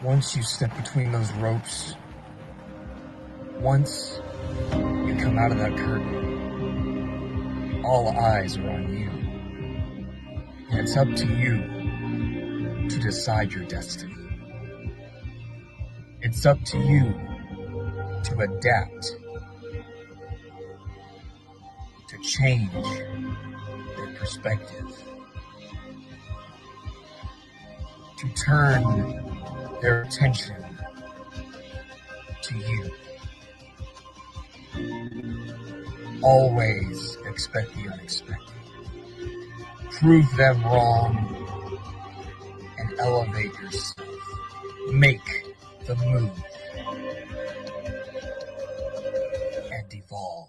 Once you step between those ropes, once you come out of that curtain, all eyes are on you. And it's up to you to decide your destiny. It's up to you to adapt, to change their perspective, to turn their attention to you. Always expect the unexpected. Prove them wrong and elevate yourself. Make the move and evolve.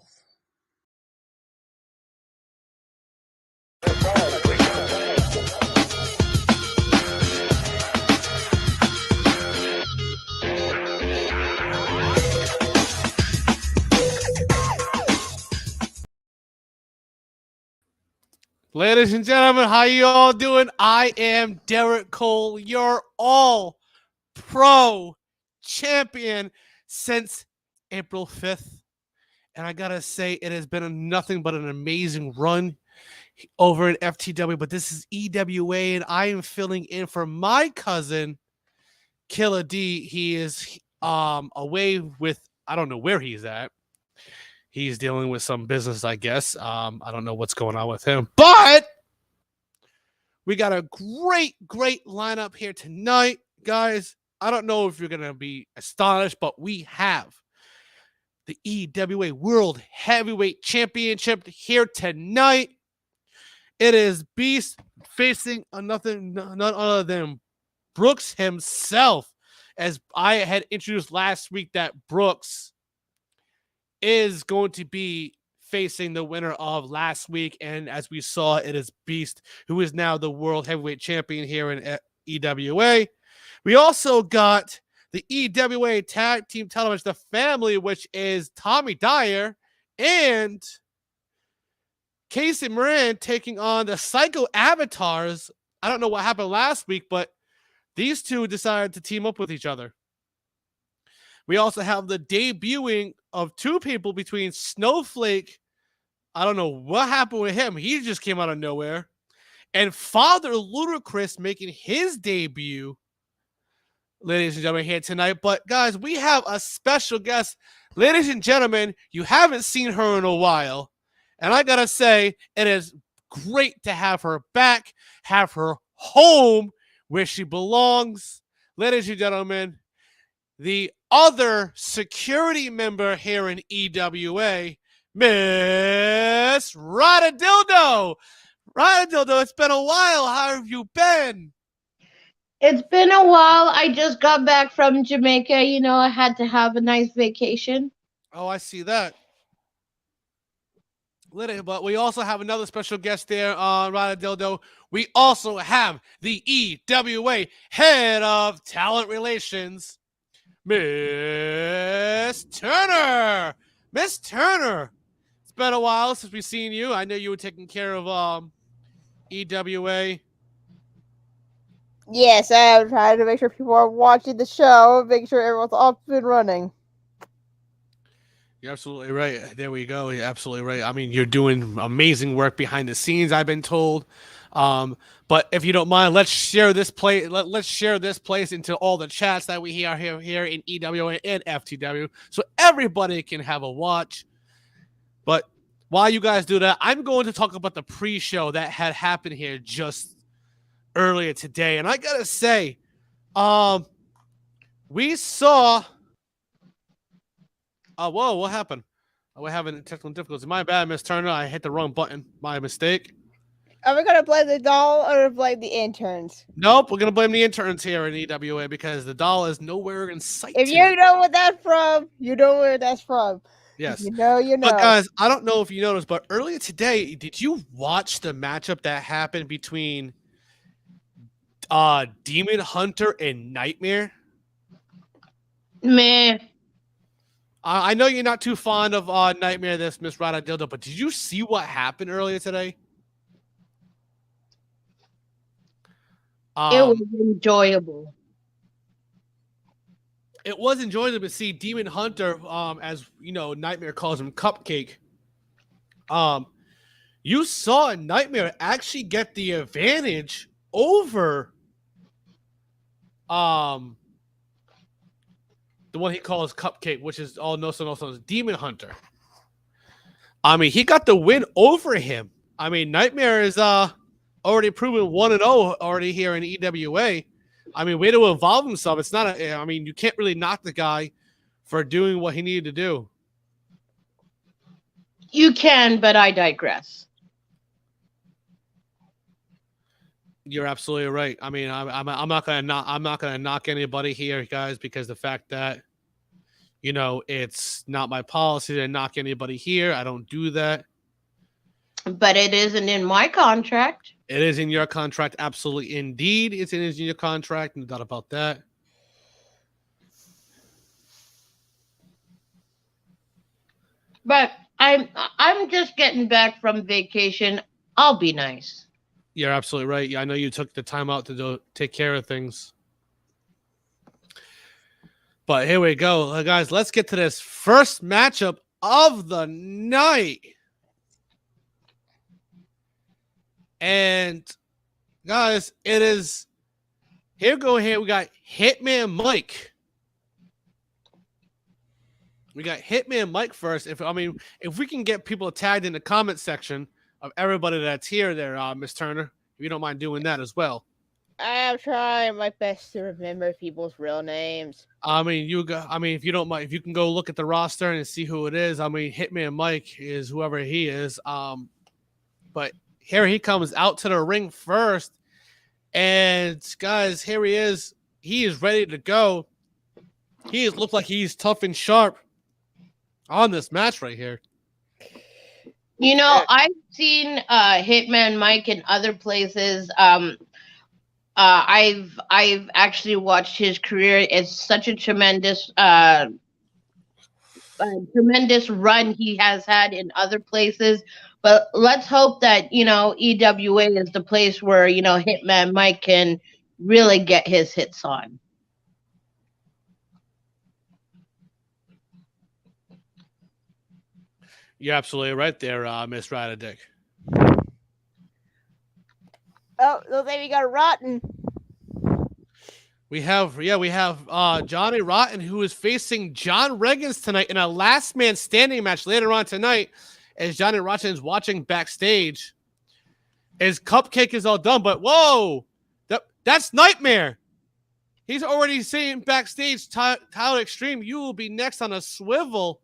Ladies and gentlemen, how you all doing? I am Derek Cole, your all-pro champion since April 5th. And I gotta say, it has been nothing but an amazing run over at FTW. But this is EWA, and I am filling in for my cousin, Killer D. He is away with, I don't know where he's at. He's dealing with some business, I guess. I don't know what's going on with him. But we got a great lineup here tonight, guys. I don't know if you're going to be astonished, but we have the EWA World Heavyweight Championship here tonight. It is Beast facing none other than Brooks himself. As I had introduced last week, that Brooks is going to be facing the winner of last week. And as we saw, it is Beast, who is now the World Heavyweight Champion here in EWA. We also got the EWA Tag Team title match, the family, which is Tommy Dyer and Casey Moran taking on the Psycho Avatars. I don't know what happened last week, but these two decided to team up with each other. We also have the debuting of two people between Snowflake. I don't know what happened with him. He just came out of nowhere. And Father Ludacris making his debut, ladies and gentlemen, here tonight. But guys, we have a special guest. Ladies and gentlemen, you haven't seen her in a while. And I gotta say, it is great to have her back, have her home where she belongs. Ladies and gentlemen, the other security member here in EWA, Miss Rada Dildo. Rada Dildo, it's been a while. How have you been? It's been a while. I just got back from Jamaica. You know, I had to have a nice vacation. Oh, I see that. But we also have another special guest there on Rada Dildo. We also have the EWA Head of Talent Relations, Miss Turner. Miss Turner, it's been a while since we've seen you. I know you were taking care of EWA. Yes, I'm trying to make sure people are watching the show, make sure everyone's up and running. You're absolutely right. There we go. You're absolutely right. I mean, you're doing amazing work behind the scenes, I've been told. But if you don't mind, let's share this place. Let's share this place into all the chats that we hear here in EWA and FTW, so everybody can have a watch. But while you guys do that, I'm going to talk about the pre-show that had happened here just earlier today, and I gotta say, we saw. Whoa, what happened? We're having technical difficulties. My bad, Miss Turner. I hit the wrong button. My mistake. Are we going to blame the doll or blame the interns? Nope, we're going to blame the interns here in EWA because the doll is nowhere in sight. If you know what that's from, you know where that's from. Yes. You know, you know. But guys, I don't know if you noticed, but earlier today, did you watch the matchup that happened between Demon Hunter and Nightmare? Meh. I know you're not too fond of Nightmare, this Miss Rada Dildo, but did you see what happened earlier today? It was enjoyable. it was enjoyable to see Demon Hunter, as you know, Nightmare calls him, Cupcake. You saw Nightmare actually get the advantage over the one he calls Cupcake, which is all no Demon Hunter. I mean, he got the win over him. I mean, Nightmare is already proven 1-0 already here in EWA. I mean, way to evolve himself. It's not I mean, you can't really knock the guy for doing what he needed to do. You can, but I digress. You're absolutely right. I mean, I'm not gonna knock anybody here, guys, because the fact that, you know, it's not my policy to knock anybody here. I don't do that. But it isn't in my contract. It is in your contract, absolutely, indeed. It's in your contract, no doubt about that. But I'm just getting back from vacation. I'll be nice. You're absolutely right. Yeah, I know you took the time out to take care of things. But here we go, guys. Let's get to this first matchup of the night. And guys, it is here. We got Hitman Mike. We got Hitman Mike first. If we can get people tagged in the comment section of everybody that's here, there, Miss Turner, if you don't mind doing that as well. I'm trying my best to remember people's real names. I mean, if you don't mind, if you can go look at the roster and see who it is. I mean, Hitman Mike is whoever he is. But here he comes out to the ring first, and guys, here he is. He is ready to go. He looks like he's tough and sharp on this match right here. You know, I've seen Hitman Mike in other places. I've actually watched his career. It's such a tremendous run he has had in other places. But let's hope that, you know, EWA is the place where, you know, Hitman Mike can really get his hits on. You're absolutely right there, Miss Radadick. Oh, looks like we got Rotten. We have Johnny Rotten, who is facing John Riggins tonight in a last man standing match later on tonight. As Johnny Rotten is watching backstage, his Cupcake is all done, but whoa, that's Nightmare. He's already saying backstage, Tyler Extreme, you will be next on a swivel.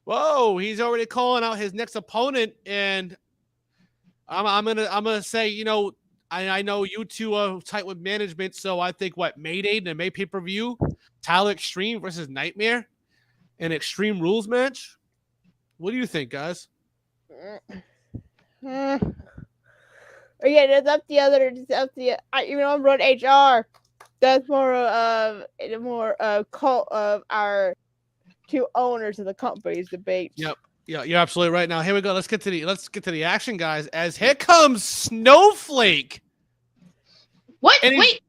Whoa, he's already calling out his next opponent, and I'm gonna say, you know, I know you two are tight with management, so I think Mayday, the May pay-per-view, Tyler Extreme versus Nightmare, an Extreme Rules match. What do you think, guys? Again, it's up the even on Run HR. That's more cult of our two owners of the company's debate. Yep. Yeah, you're absolutely right. Now here we go. Let's get to the action, guys. As here comes Snowflake. What? And Wait.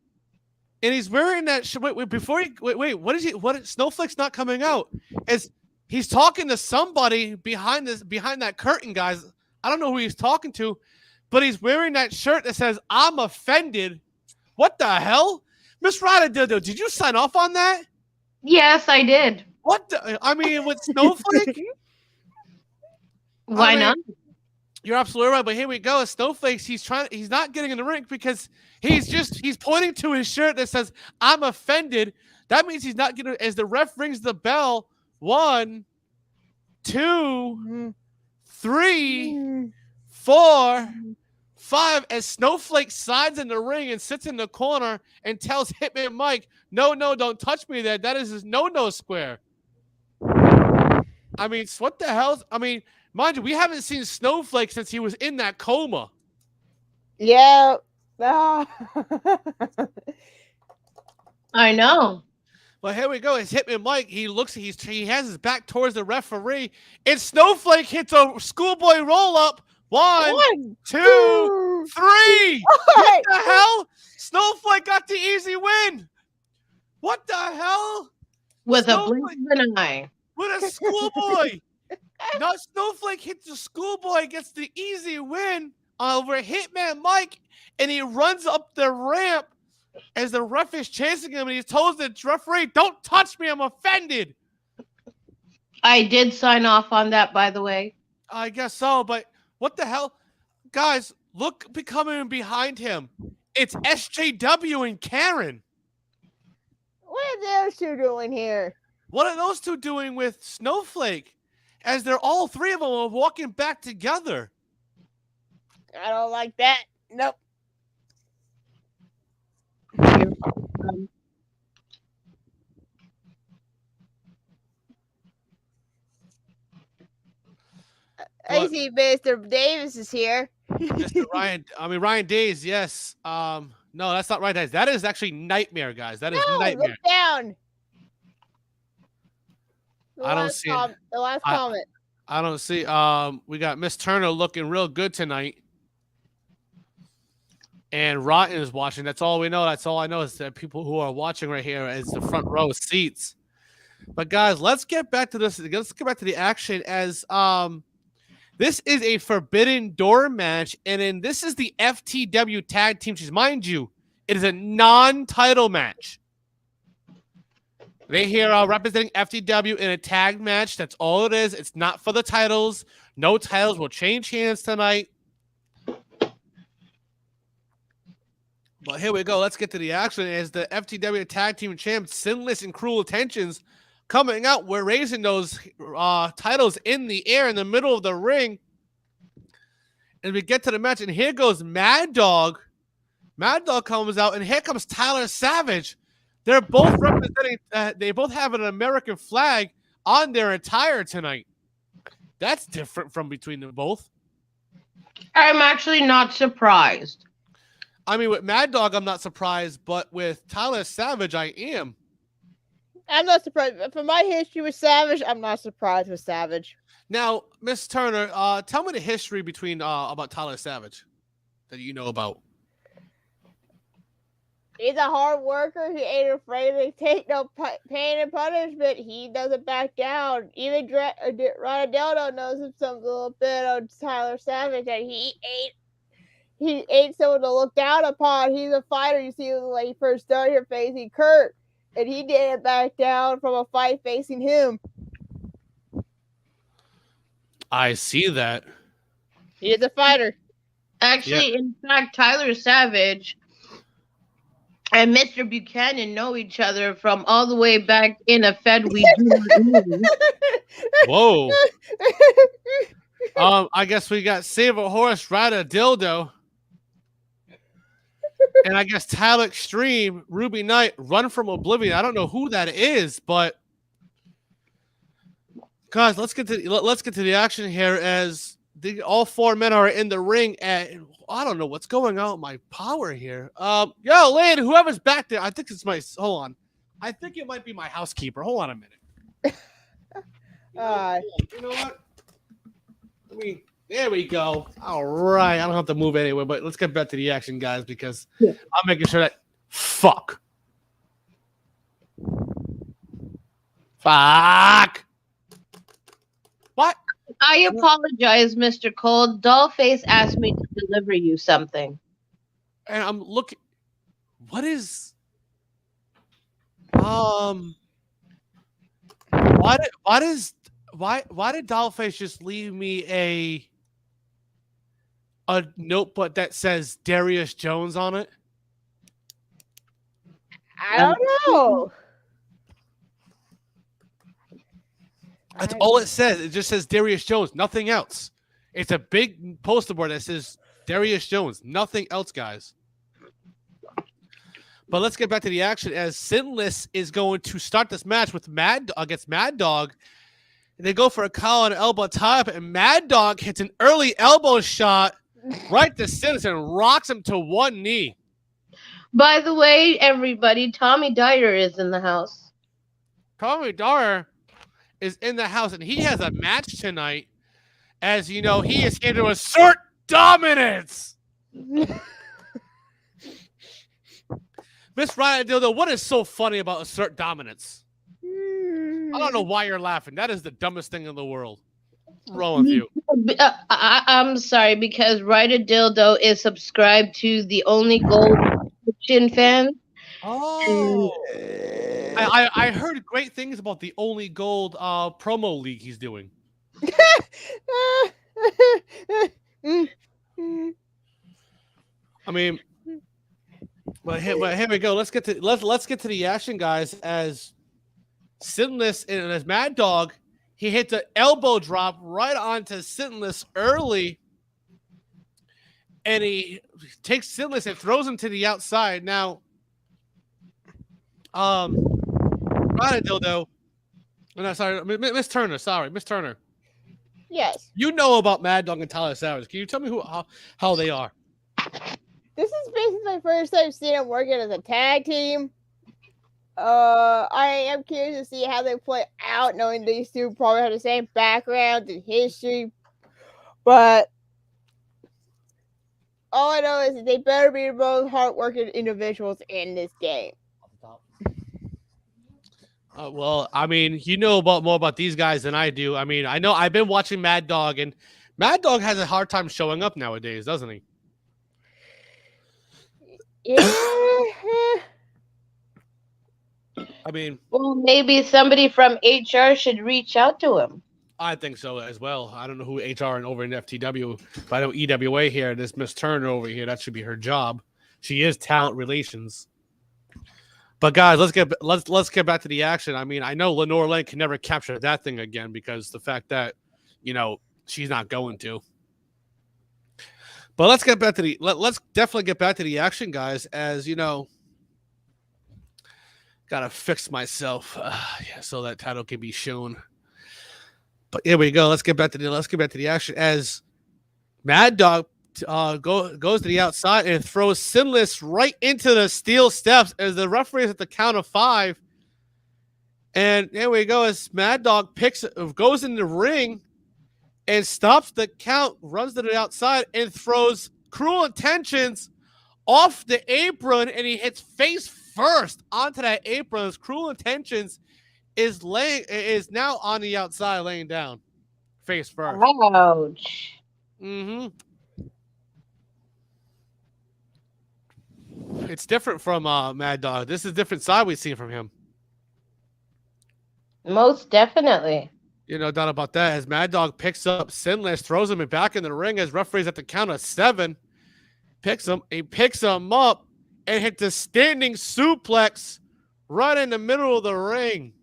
And he's wearing that. What is he? What? Snowflake's not coming out. As he's talking to somebody behind that curtain, guys. I don't know who he's talking to, but he's wearing that shirt that says "I'm offended." What the hell, Miss Ryder? Did you sign off on that? Yes, I did. What? I mean, with Snowflake. Why not? You're absolutely right, but here we go. Snowflakes, he's not getting in the ring because he's pointing to his shirt that says "I'm offended." That means he's not gonna. As the ref rings the bell, 1, 2, 3, 4, 5. As Snowflake sides in the ring and sits in the corner and tells Hitman Mike, "No, don't touch me there. That is his no square." I mean, what the hell? I mean. Mind you, we haven't seen Snowflake since he was in that coma. Yeah. I know. But here we go. It's Hitman Mike. He has his back towards the referee. And Snowflake hits a schoolboy roll up. 1, 2, 3. What the hell? Snowflake got the easy win. What the hell? With a Snowflake blink of an eye. with a schoolboy. Now Snowflake hits the schoolboy, gets the easy win over Hitman Mike, and he runs up the ramp as the ref is chasing him, and he tells the referee, "Don't touch me, I'm offended." I did sign off on that, by the way. I guess so, but what the hell? Guys, look coming behind him. It's SJW and Karen. What are those two doing here? What are those two doing with Snowflake? As they're all three of them are walking back together. I don't like that. Nope. I What? see Mr. Davis is here. Mr. Ryan Days, yes. No, that's not Ryan Days. That is actually Nightmare, guys. That is No, Nightmare. look down. I don't see it. The last I- comment. I don't see. We got Miss Turner looking real good tonight. And Rotten is watching. That's all we know. That's all I know is that people who are watching right here is the front row seats. But guys, let's get back to this. Let's get back to the action as this is a Forbidden Door match, and then this is the FTW Tag Team. Mind you, it is a non-title match. They here are representing FTW in a tag match. That's all it is. It's not for the titles. No titles will change hands tonight. But here we go. Let's get to the action as the FTW Tag Team Champs, Sinless and Cruel Intentions, coming out. We're raising those titles in the air in the middle of the ring. And we get to the match, and here goes Mad Dog. Mad Dog comes out, and here comes Tyler Savage. They're both representing, they both have an American flag on their attire tonight. That's different from between them both. I'm actually not surprised. I mean, with Mad Dog, I'm not surprised, but with Tyler Savage, I am. I'm not surprised. For my history with Savage, I'm not surprised with Savage. Now, Miss Turner, tell me the history between about Tyler Savage that you know about. He's a hard worker. He ain't afraid to take no pain and punishment. He doesn't back down. Even Ronaldo knows him some little bit on Tyler Savage, and he ain't someone to look down upon. He's a fighter. You see, when he first started here facing Kurt, and he didn't back down from a fight facing him. I see that. He is a fighter. Actually, in fact, Tyler Savage and Mr. Buchanan know each other from all the way back in a Fed we do not know. Whoa. I guess we got Save a Horse, Ride a Dildo. And I guess Tyler Extreme, Ruby Knight, Run from Oblivion. I don't know who that is, but guys, let's get to the action here as all four men are in the ring. And I don't know what's going on with my power here. Yo, Lynn, whoever's back there, I think it's my. Hold on, I think it might be my housekeeper. Hold on a minute. You know what? There we go. All right. I don't have to move anywhere, but let's get back to the action, guys, because I'm making sure that. Fuck. What? I apologize, Mr. Cole. Dollface asked me to deliver you something. And I'm looking. What is. Why did Dollface just leave me a notebook that says Darius Jones on it? I don't know. That's all it says. It just says Darius Jones, nothing else. It's a big poster board that says Darius Jones, nothing else, guys. But let's get back to the action as Sinless is going to start this match with against Mad Dog. They go for a collar and elbow tie up, and Mad Dog hits an early elbow shot right to Sinless and rocks him to one knee. By the way, everybody, Tommy Dyer is in the house. Tommy Dyer is in the house, and he has a match tonight. As you know, he is going to assert dominance. Miss Ryan Dildo, what is so funny about assert dominance? I don't know why you're laughing. That is the dumbest thing in the world. What's wrong with you? I'm sorry, because Ryder Dildo is subscribed to the Only Gold Fiction fan. Oh, I heard great things about the Only Gold promo league he's doing. I mean, but here we go. Let's get to the action, guys. As Sinless and as Mad Dog, he hits an elbow drop right onto Sinless early, and he takes Sinless and throws him to the outside. Now, Ryan Dildo. No, sorry, Miss Turner. Sorry, Miss Turner. Yes. You know about Mad Dog and Tyler Savage. Can you tell me how they are? This is basically my first time seeing them working as a tag team. I am curious to see how they play out, knowing these two probably have the same background and history. But all I know is that they better be both hardworking individuals in this game. Well, I mean, you know more about these guys than I do. I mean, I know I've been watching Mad Dog, and Mad Dog has a hard time showing up nowadays, doesn't he? Yeah. I mean, Well, maybe somebody from HR should reach out to him. I think so as well. I don't know who HR and over in FTW, but I know EWA here. This Miss Turner over here, that should be her job. She is talent relations. But guys, let's get back to the action. I mean, I know Lenore Lane can never capture that thing again because the fact that, you know, she's not going to. But let's definitely get back to the action, guys. As you know, gotta fix myself, so that title can be shown. But here we go. Let's get back to the action. As Mad Dog goes to the outside and throws Sinless right into the steel steps as the referee is at the count of 5. And there we go. As Mad Dog goes in the ring and stops the count, runs to the outside and throws Cruel Intentions off the apron, and he hits face first onto that apron. As Cruel Intentions is now on the outside, laying down, face first. Ouch. Mm-hmm. It's different from Mad Dog. This is a different side we've seen from him. Most definitely. You no doubt about that. As Mad Dog picks up Sinless, throws him back in the ring as referees at the count of 7. He picks him up and hits a standing suplex right in the middle of the ring.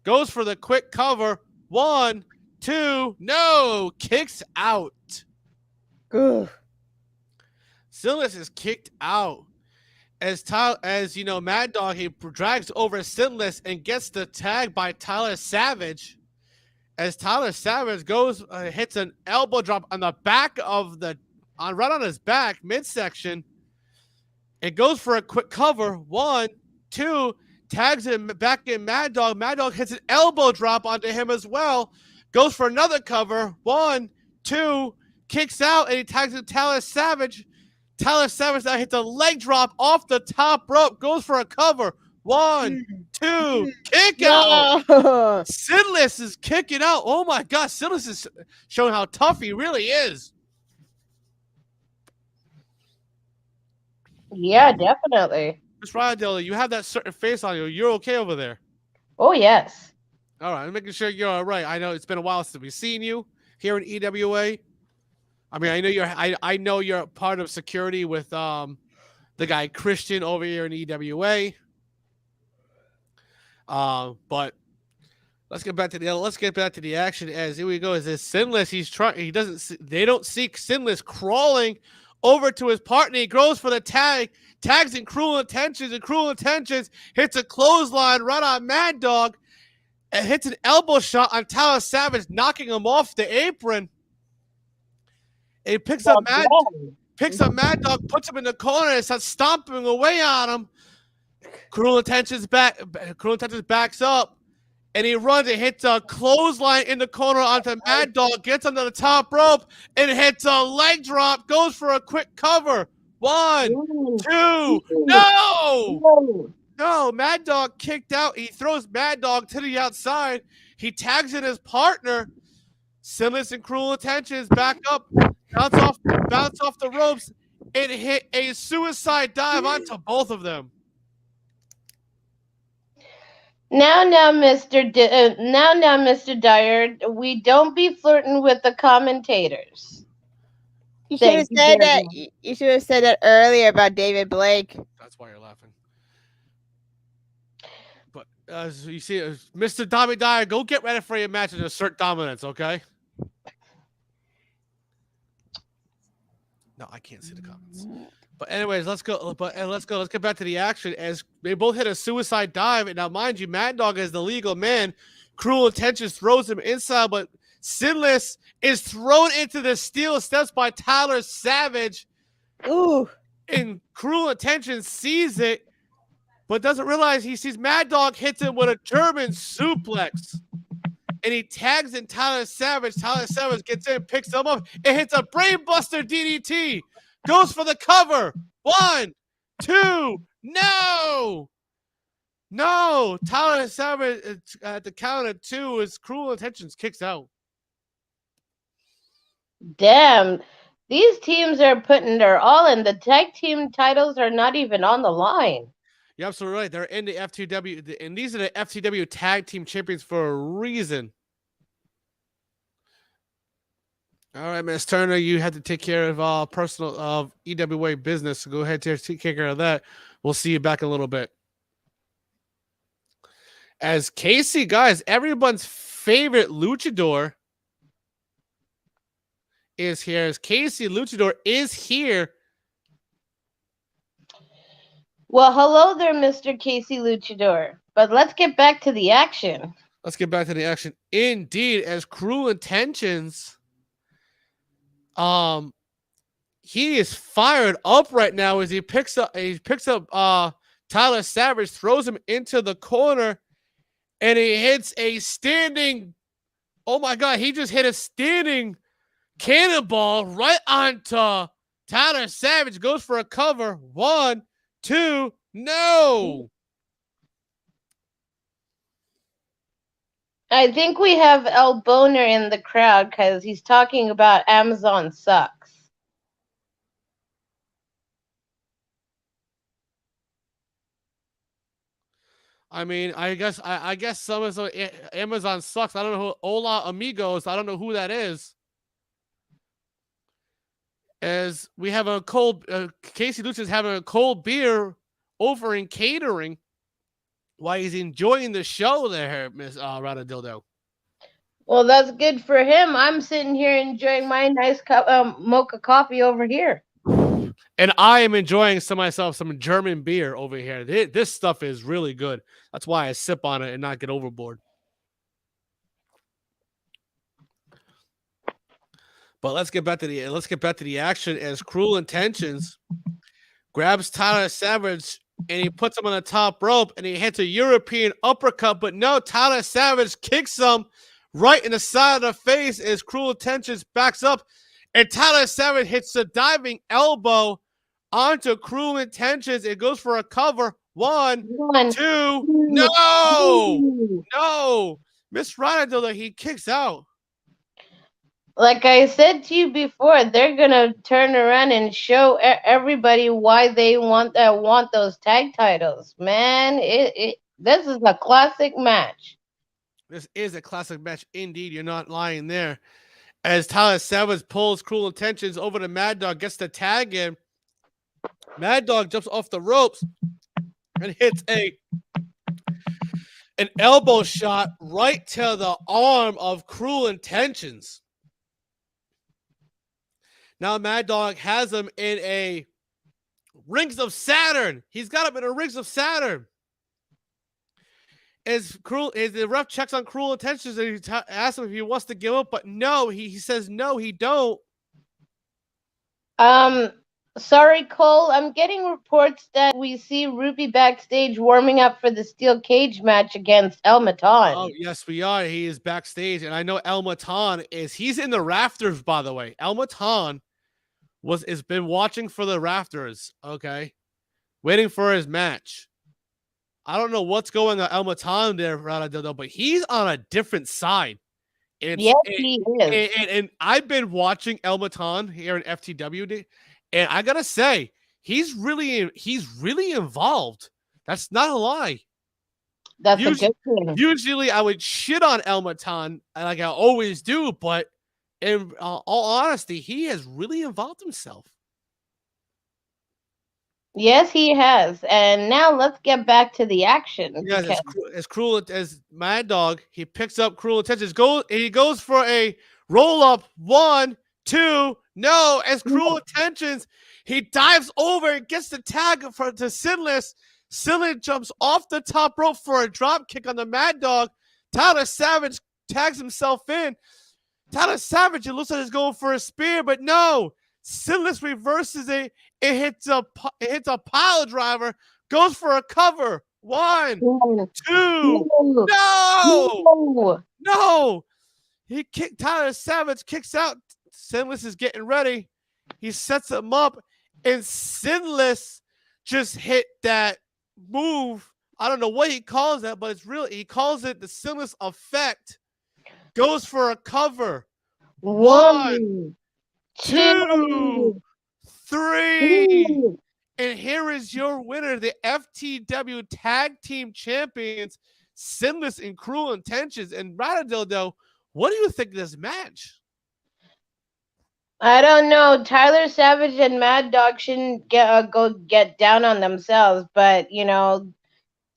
Goes for the quick cover. 1, 2, no! Kicks out. Ugh. Sinless is kicked out. As you know, Mad Dog, he drags over Sinless and gets the tag by Tyler Savage. As Tyler Savage hits an elbow drop on the back of right on his back, midsection. It goes for a quick cover. 1, 2, tags him back in Mad Dog. Mad Dog hits an elbow drop onto him as well. Goes for another cover. 1, 2, kicks out, and he tags in Tyler Savage. Tyler Savage now hits a leg drop off the top rope. Goes for a cover. 1, 2, kick out. No. Sinless is kicking out. Oh my gosh, Sinless is showing how tough he really is. Yeah, definitely. Miss Ryan, you have that certain face on you. You're okay over there. Oh, yes. All right, I'm making sure you're all right. I know it's been a while since we've seen you here in EWA. I mean, I know you're part of security with the guy Christian over here in EWA. But let's get back to the action. As here we go. As this Sinless, they don't see Sinless crawling over to his partner. He goes for the tags in Cruel Intentions, and Cruel Intentions hits a clothesline right on Mad Dog and hits an elbow shot on Tyler Savage, knocking him off the apron. And he picks up Mad Dog, puts him in the corner, and starts stomping away on him. Cruel Intentions backs up, and he runs and hits a clothesline in the corner onto Mad Dog, gets under the top rope, and hits a leg drop, goes for a quick cover. 1, One, 2. two. No! Whoa. No, Mad Dog kicked out. He throws Mad Dog to the outside. He tags in his partner. Sinless and Cruel Intentions back up, bounce off the ropes, and hit a suicide dive onto both of them. Now, Mr. Mr. Dyer, we don't be flirting with the commentators. You should have Thank you said very that. much. You should have said that earlier about David Blake. That's why you're laughing. But as you see, Mr. Tommy Dyer, go get ready for your match and assert dominance, okay? No, I can't see the comments. But anyways, let's go. Let's get back to the action as they both hit a suicide dive. And now, mind you, Mad Dog is the legal man. Cruel Intentions throws him inside, but Sinless is thrown into the steel steps by Tyler Savage. Ooh. And Cruel Intentions sees it, but doesn't realize he sees Mad Dog hits him with a German suplex. And he tags in Tyler Savage. Tyler Savage gets in, picks him up, and hits a brainbuster DDT. Goes for the cover. 1, 2, no! No! Tyler Savage at the count of 2 is Cruel Intentions kicks out. Damn, these teams are putting their all in. The tag team titles are not even on the line. You're absolutely right. They're in the FTW, and these are the FTW Tag Team Champions for a reason. All right, Miss Turner, you had to take care of personal EWA business. So go ahead and take care of that. We'll see you back in a little bit. As Casey, guys, everyone's favorite luchador is here. As Casey Luchador is here. Well, hello there, Mr. Casey Luchador. But let's get back to the action. Let's get back to the action. Indeed, as Cruel Intentions, he is fired up right now as he picks up Tyler Savage, throws him into the corner, and he hits a standing. Oh my God, he just hit a standing cannonball right onto Tyler Savage. Goes for a cover. 1, 2, no. I think we have El Boner in the crowd because he's talking about Amazon sucks. I mean, I guess some of Amazon sucks. I don't know who Hola Amigos. I don't know who that is. As we have a cold, Casey Lucha is having a cold beer over in catering while he's enjoying the show there, Miss Rada Dildo. Well, that's good for him. I'm sitting here enjoying my nice cup mocha coffee over here. And I am enjoying myself some German beer over here. This stuff is really good. That's why I sip on it and not get overboard. But let's get back to the action as Cruel Intentions grabs Tyler Savage and he puts him on the top rope and he hits a European uppercut. But no, Tyler Savage kicks him right in the side of the face as Cruel Intentions backs up, and Tyler Savage hits a diving elbow onto Cruel Intentions. It goes for a cover. 1, 2, no. Miss Rhonda, he kicks out. Like I said to you before, they're gonna turn around and show everybody why they want those tag titles. Man, this is a classic match. This is a classic match indeed. You're not lying there. As Tyler Savage pulls Cruel Intentions over to Mad Dog, gets the tag in. Mad Dog jumps off the ropes and hits an elbow shot right to the arm of Cruel Intentions. Now Mad Dog has him in a Rings of Saturn. He's got him in a Rings of Saturn. As the ref checks on Cruel Intentions and he asks him if he wants to give up, but no, he says no, he don't. Sorry, Cole. I'm getting reports that we see Ruby backstage warming up for the steel cage match against El Matan. Oh, yes, we are. He is backstage, and I know El Matan he's in the rafters, by the way. El Matan has been watching for the rafters, okay, waiting for his match. I don't know what's going on El Matan there, but he's on a different side. Yes, he is. And I've been watching El Matan here in FTW, and I gotta say, he's really involved. That's not a lie. That's a good thing. Usually, I would shit on El Matan, like I always do, but in all honesty, he has really involved himself. Yes, he has. And now let's get back to the action. Yes, as cruel as Mad Dog, he picks up Cruel Intentions. He goes for a roll up. 1, 2, no. As Cruel Intentions, he dives over and gets the tag to Sinless. Sinless jumps off the top rope for a drop kick on the Mad Dog. Tyler Savage tags himself in. Tyler Savage, it looks like he's going for a spear, but no. Sinless reverses it. It hits a pile driver. Goes for a cover. 1, 2. No. Tyler Savage kicks out. Sinless is getting ready. He sets him up, and Sinless just hit that move. I don't know what he calls that, but he calls it the Sinless effect. Goes for a cover. 1, 2, 3. And here is your winner, the FTW Tag Team Champions, Sinless and Cruel Intentions. And Radadildo, what do you think of this match? I don't know. Tyler Savage and Mad Dog shouldn't get down on themselves, but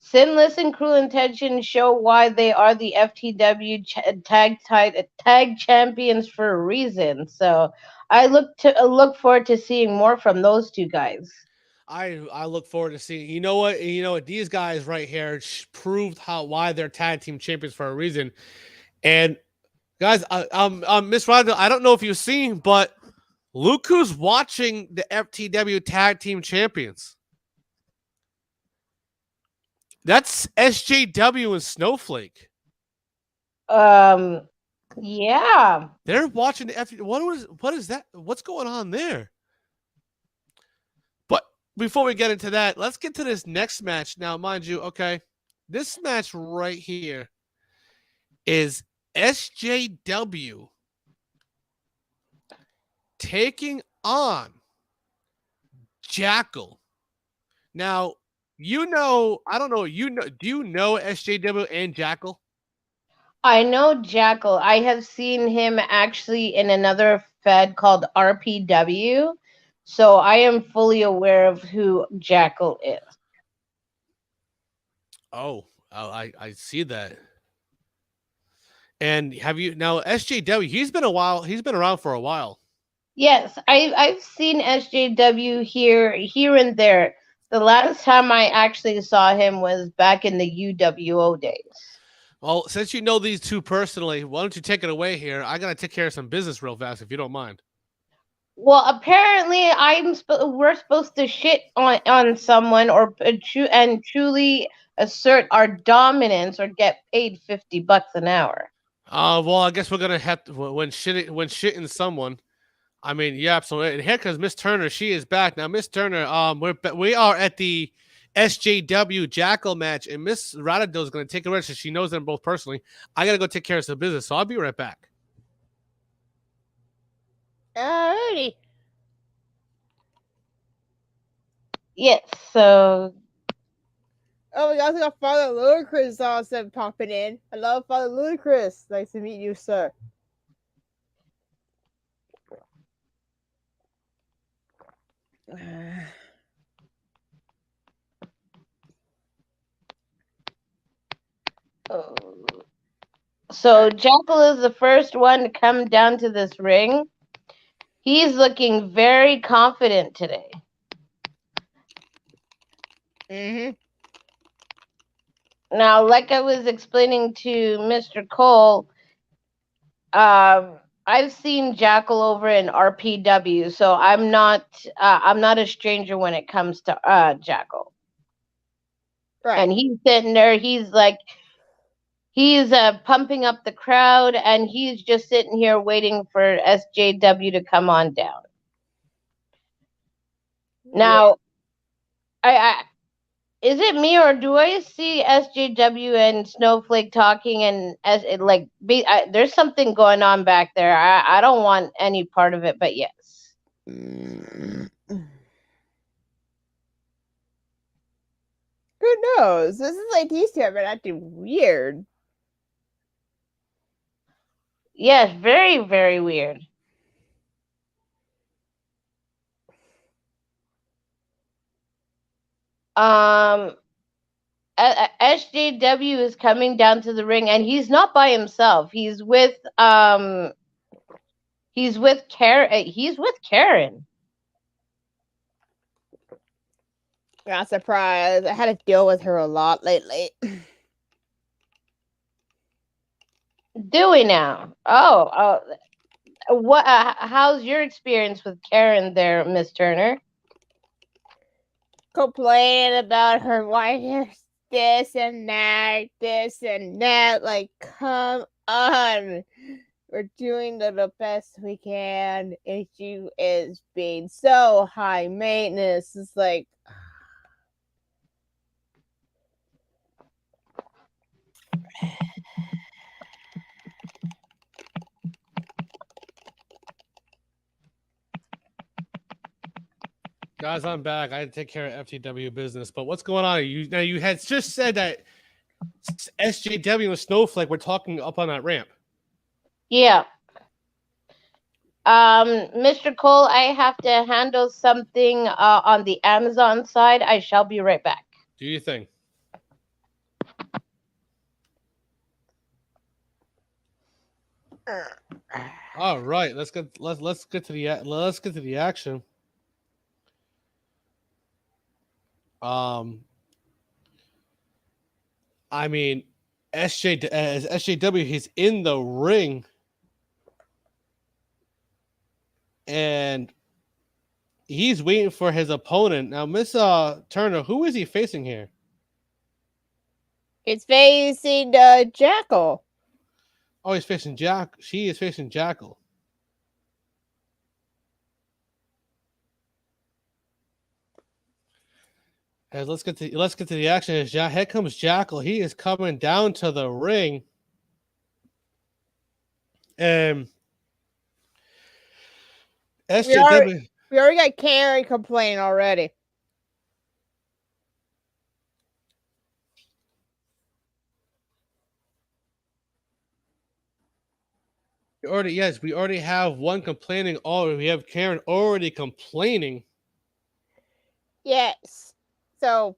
Sinless and Cruel Intentions show why they are the FTW tag champions for a reason. So I look forward to seeing more from those two guys. I look forward to seeing. You know what? These guys right here proved why they're tag team champions for a reason. And guys, Miss Rodgers, I don't know if you've seen, but look who's watching the FTW Tag Team Champions. That's SJW and Snowflake. Yeah. They're watching the FTW. What is that? What's going on there? But before we get into that, let's get to this next match. Now, mind you, okay, this match right here is SJW taking on Jackal. Now, I don't know, do you know SJW and Jackal? I know Jackal. I have seen him actually in another fed called RPW. So I am fully aware of who Jackal is. Oh, I see that. And have you now SJW? He's been around for a while. Yes, I've seen SJW here and there. The last time I actually saw him was back in the UWO days. Well, since you know these two personally, why don't you take it away here? I gotta take care of some business real fast, if you don't mind. Well, apparently we're supposed to shit on someone or truly assert our dominance or get paid $50 an hour. Well, I guess we're gonna have to when shitting someone. I mean, yeah, absolutely. And here comes Miss Turner. She is back now. Miss Turner, we are at the SJW Jackal match, and Miss Radado is going to take a rest. She knows them both personally. I got to go take care of some business, so I'll be right back. Alrighty. Yes, so. Oh my gosh, we got Father Ludacris also popping in. Hello, Father Ludacris. Nice to meet you, sir. So Jackal is the first one to come down to this ring. He's looking very confident today. Now, like I was explaining to Mr. Cole, I've seen Jackal over in RPW, so I'm not a stranger when it comes to Jackal. Right. And he's sitting there. He's pumping up the crowd, and he's just sitting here waiting for SJW to come on down. Now, I is it me or do I see SJW and Snowflake talking and there's something going on back there. I don't want any part of it, but yes. Who knows? This is like these two have been acting weird. Yes, very, very weird. SJW is coming down to the ring, and he's not by himself. He's with Karen. He's with Karen. Not surprised. I had to deal with her a lot lately. Do we now? Oh, what? How's your experience with Karen there, Miss Turner? Complaining about her wife, this and that. Like, come on. We're doing the best we can, and she is being so high maintenance. It's like, Guys, I'm back. I had to take care of FTW business. But what's going on? You had just said that SJW and Snowflake were talking up on that ramp. Yeah. Mr. Cole, I have to handle something on the Amazon side. I shall be right back. Do you think? All right, let's get to the action. I mean, SJW, he's in the ring, and he's waiting for his opponent. Now, Miss Turner, who is he facing here? it's facing Jackal. Oh, he's facing Jack. She is facing Jackal. As let's get to the action. Here comes Jackal. He is coming down to the ring, and SJW. We already got Karen complaining already. We already have one complaining. We have Karen already complaining. Yes. So,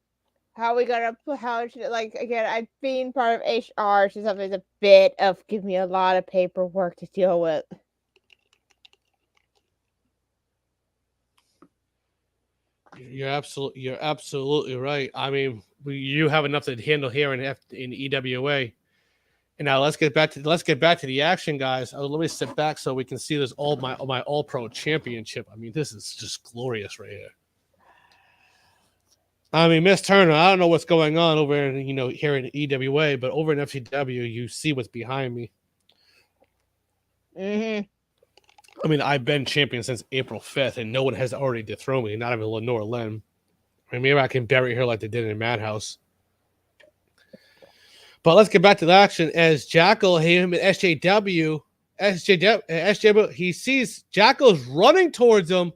how are we gonna again? I've been part of HR, so something's a bit of give me a lot of paperwork to deal with. You're absolutely right. I mean, you have enough to handle here in EWA. And now let's get back to the action, guys. Let me sit back so we can see this my All Pro Championship. I mean, this is just glorious right here. I mean, Miss Turner, I don't know what's going on over in, here in EWA, but over in FCW, you see what's behind me. Mm-hmm. I mean, I've been champion since April 5th, and no one has already dethroned me, not even Lenore Lynn. I mean, maybe I can bury her like they did in Madhouse. But let's get back to the action as Jackal, him and SJW, he sees Jackal's running towards him,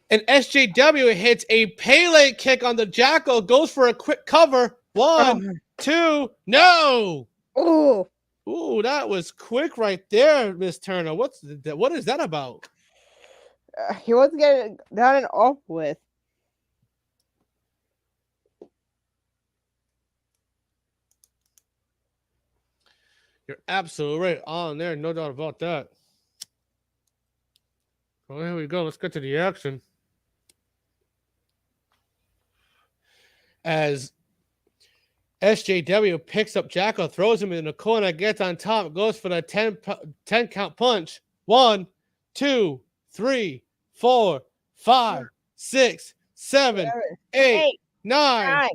and SJW hits a Pele kick on the Jackal, goes for a quick cover. 1, 2, no! Ooh, that was quick right there, Miss Turner. What is that about? He wants to get it done and off with. You're absolutely right on there, no doubt about that. Well, here we go. Let's get to the action. As SJW picks up Jackal, throws him in the corner, gets on top, goes for the 10 count punch. 1, 2, 3, 4, 5, 6, 7, 8, 9,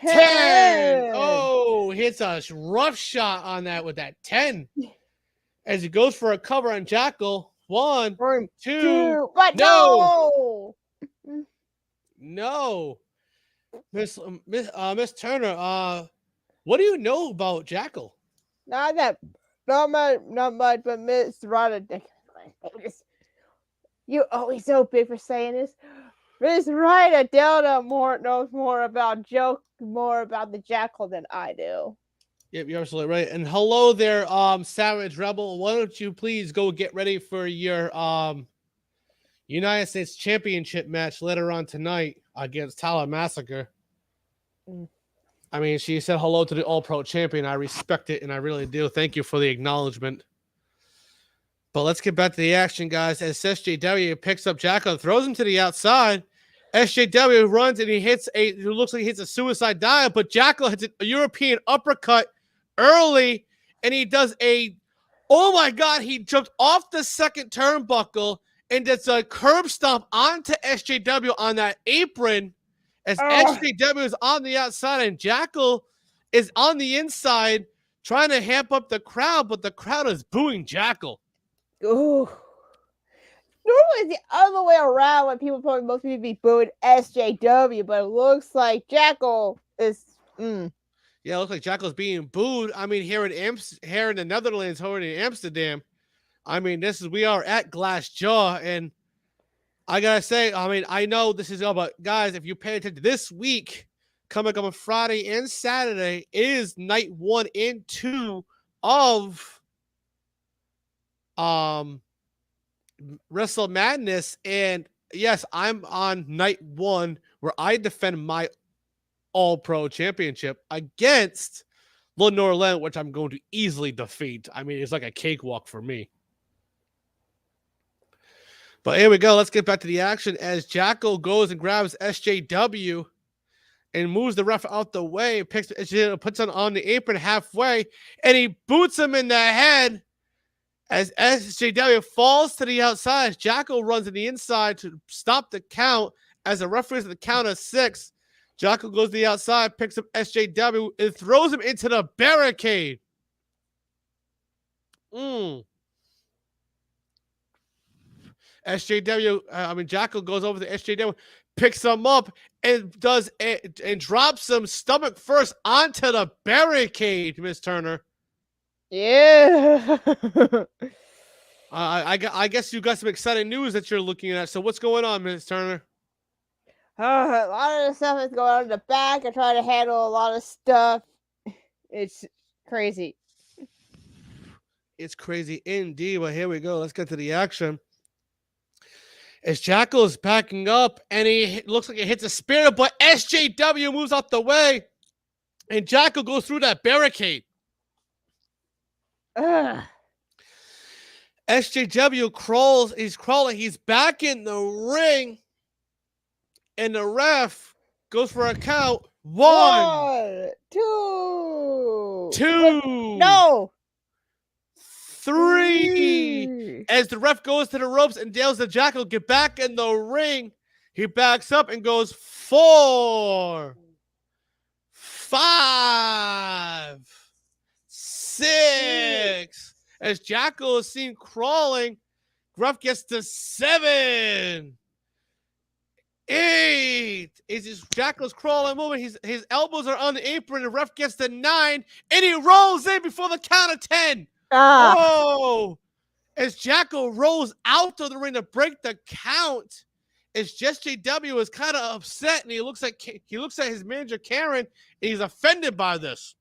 10. Oh, hits a rough shot on that with that 10. As he goes for a cover on Jackal. 1, 2, but no! No. Miss Turner, what do you know about Jackal? Not much, but Miss Rada. You always so big for saying this. Miss Rada Delta knows more about the Jackal than I do. Yep, you're absolutely right. And hello there, Savage Rebel. Why don't you please go get ready for your United States Championship match later on tonight against Tyler Massacre. I mean, she said hello to the All-Pro champion. I respect it, and I really do. Thank you for the acknowledgement. But let's get back to the action, guys. As SJW picks up Jackal, throws him to the outside. SJW runs, and it looks like he hits a suicide dive, but Jackal hits a European uppercut early, and he does oh my God, he jumped off the second turnbuckle, and it's a curb stomp onto SJW on that apron, as SJW is on the outside, and Jackal is on the inside, trying to amp up the crowd, but the crowd is booing Jackal. Ooh. Normally it's the other way around when most people be booing SJW, but it looks like Jackal is. Yeah, it looks like Jackal's being booed. I mean, here in the Netherlands, here in Amsterdam. I mean, we are at Glass Jaw, and I gotta say, I mean, I know this is all, but guys, if you pay attention, this week coming up on Friday and Saturday is night 1 and 2 of Wrestle Madness, and yes, I'm on night 1 where I defend my All-Pro Championship against Lenore Len, which I'm going to easily defeat. I mean, it's like a cakewalk for me. But here we go. Let's get back to the action as Jackal goes and grabs SJW and moves the ref out the way, puts it on the apron halfway, and he boots him in the head as SJW falls to the outside. Jackal runs to the inside to stop the count as the referee is at the count of 6. Jackal goes to the outside, picks up SJW, and throws him into the barricade. Jackal goes over to SJW, picks him up, and drops him stomach first onto the barricade, Miss Turner. Yeah. I guess you got some exciting news that you're looking at. So what's going on, Miss Turner? A lot of the stuff is going on in the back. I try to handle a lot of stuff. It's crazy. It's crazy indeed. Well, here we go. Let's get to the action. As Jackal is backing up, and he looks like he hits a spear, but SJW moves out the way, and Jackal goes through that barricade. SJW crawls. He's crawling. He's back in the ring, and the ref goes for a count. 1, 2, 2. No. 3. As the ref goes to the ropes and tells the Jackal get back in the ring, he backs up and goes 4, 5, 6. As Jackal is seen crawling, ref gets to 7, 8. Jackal's crawling, moving. His elbows are on the apron. The ref gets to 9, and he rolls in before the count of 10. Oh! As Jackal rolls out of the ring to break the count, as SJW is kind of upset, and he looks at his manager Karen, and he's offended by this.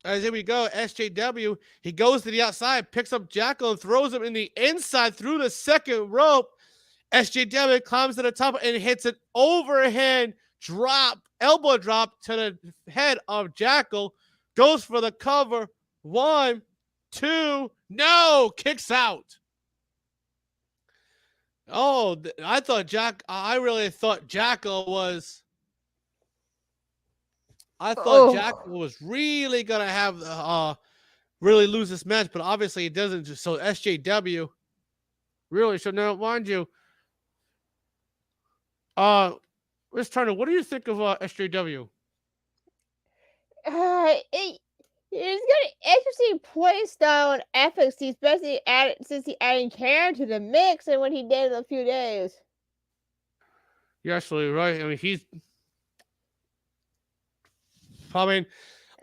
As here we go, SJW, he goes to the outside, picks up Jackal, and throws him in the inside through the second rope. SJW climbs to the top and hits an overhand elbow drop to the head of Jackal. Goes for the cover. 1, 2, no, kicks out. Oh, I really thought Jackal was. I thought Jackal was really gonna have really lose this match, but obviously it doesn't. So SJW really should know. Mind you, Miss Turner, what do you think of SJW? He's got an interesting play style and ethics, especially since he added Karen to the mix and what he did in a few days. You're absolutely right. I mean, I mean,